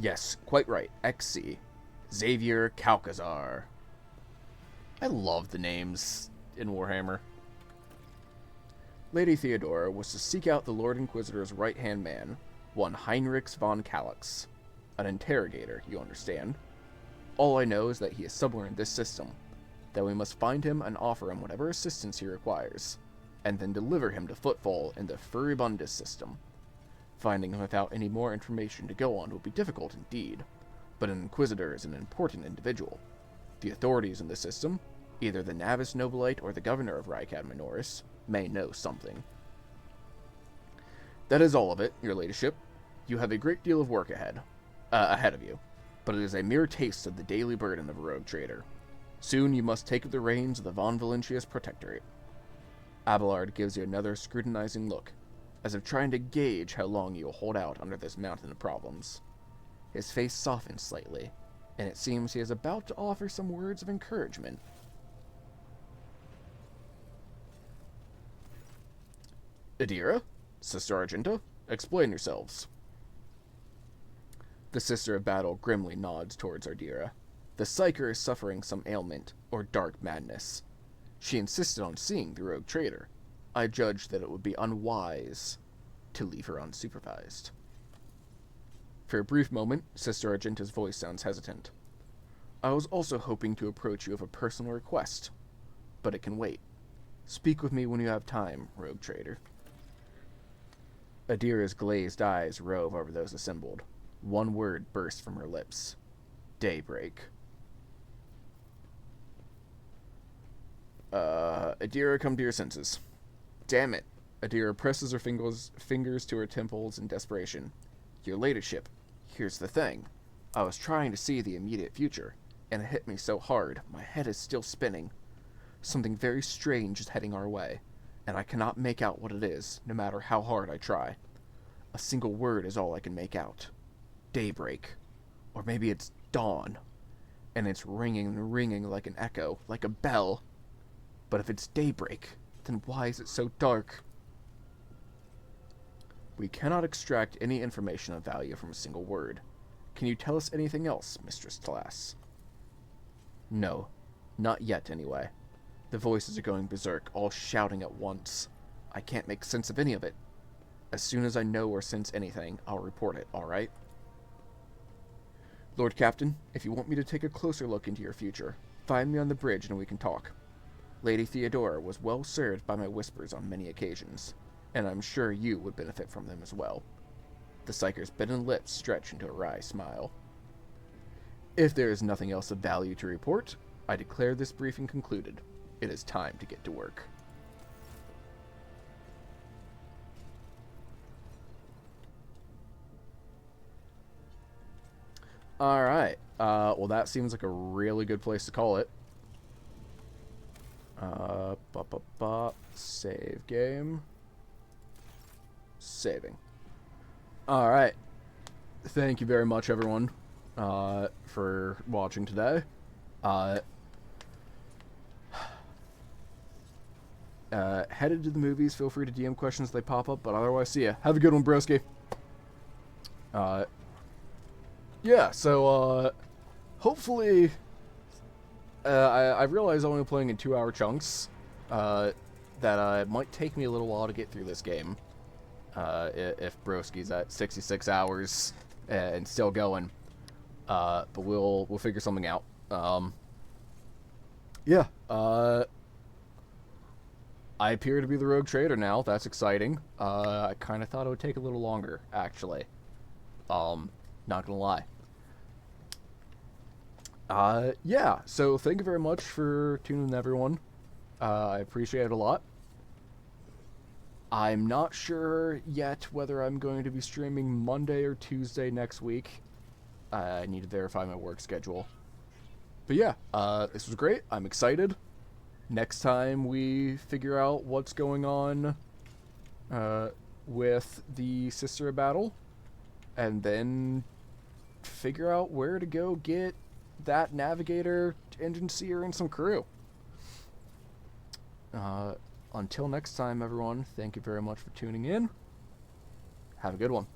Yes, quite right. XC. Xavier Calcazar. I love the names in Warhammer. Lady Theodora was to seek out the Lord Inquisitor's right-hand man, one Heinrichs von Kallax. An interrogator, you understand. All I know is that he is somewhere in this system, that we must find him and offer him whatever assistance he requires, and then deliver him to Footfall in the Furibundus system. Finding him without any more information to go on will be difficult indeed, but an Inquisitor is an important individual. The authorities in the system, either the Navis Nobilite or the governor of Rykad Minoris, may know something. That is all of it, your ladyship. You have a great deal of work ahead of you, but it is a mere taste of the daily burden of a rogue trader. Soon you must take up the reins of the Von Valentius Protectorate. Abelard gives you another scrutinizing look, as if trying to gauge how long you will hold out under this mountain of problems. His face softens slightly, and it seems he is about to offer some words of encouragement. Adira? Sister Argenta? Explain yourselves. The Sister of Battle grimly nods towards Ardira. The Psyker is suffering some ailment, or dark madness. She insisted on seeing the rogue trader. I judged that it would be unwise to leave her unsupervised. For a brief moment, Sister Argenta's voice sounds hesitant. I was also hoping to approach you with a personal request, but it can wait. Speak with me when you have time, rogue trader. Adira's glazed eyes rove over those assembled. One word bursts from her lips. Daybreak. Adira, come to your senses. Damn it. Adira presses her fingers to her temples in desperation. Your ladyship, here's the thing. I was trying to see the immediate future, and it hit me so hard, my head is still spinning. Something very strange is heading our way, and I cannot make out what it is, no matter how hard I try. A single word is all I can make out. Daybreak. Or maybe it's dawn. And it's ringing and ringing like an echo, like a bell. But if it's daybreak, then why is it so dark? We cannot extract any information of value from a single word. Can you tell us anything else, Mistress Talas? No. Not yet, anyway. The voices are going berserk, all shouting at once. I can't make sense of any of it. As soon as I know or sense anything, I'll report it, alright? Lord Captain, if you want me to take a closer look into your future, find me on the bridge and we can talk. Lady Theodora was well served by my whispers on many occasions, and I'm sure you would benefit from them as well. The Psyker's bitten lips stretch into a wry smile. If there is nothing else of value to report, I declare this briefing concluded. It is time to get to work. Alright, well that seems like a really good place to call it. Save game. Saving. Alright. Thank you very much, everyone, for watching today. Headed to the movies, feel free to DM questions if they pop up, but otherwise, see ya. Have a good one, broski. Yeah, so, hopefully, I realize I'm only playing in 2-hour chunks. That it might take me a little while to get through this game. If Broski's at 66 hours and still going. But we'll figure something out. Yeah. I appear to be the rogue trader now. That's exciting. I kind of thought it would take a little longer, actually. Not gonna lie. Yeah, so thank you very much for tuning in, everyone. I appreciate it a lot. I'm not sure yet whether I'm going to be streaming Monday or Tuesday next week. I need to verify my work schedule. But yeah, this was great. I'm excited. Next time we figure out what's going on with the Sister battle, and then figure out where to go get that Navigator, Engine Seer, and some crew. Until next time, everyone, thank you very much for tuning in. Have a good one.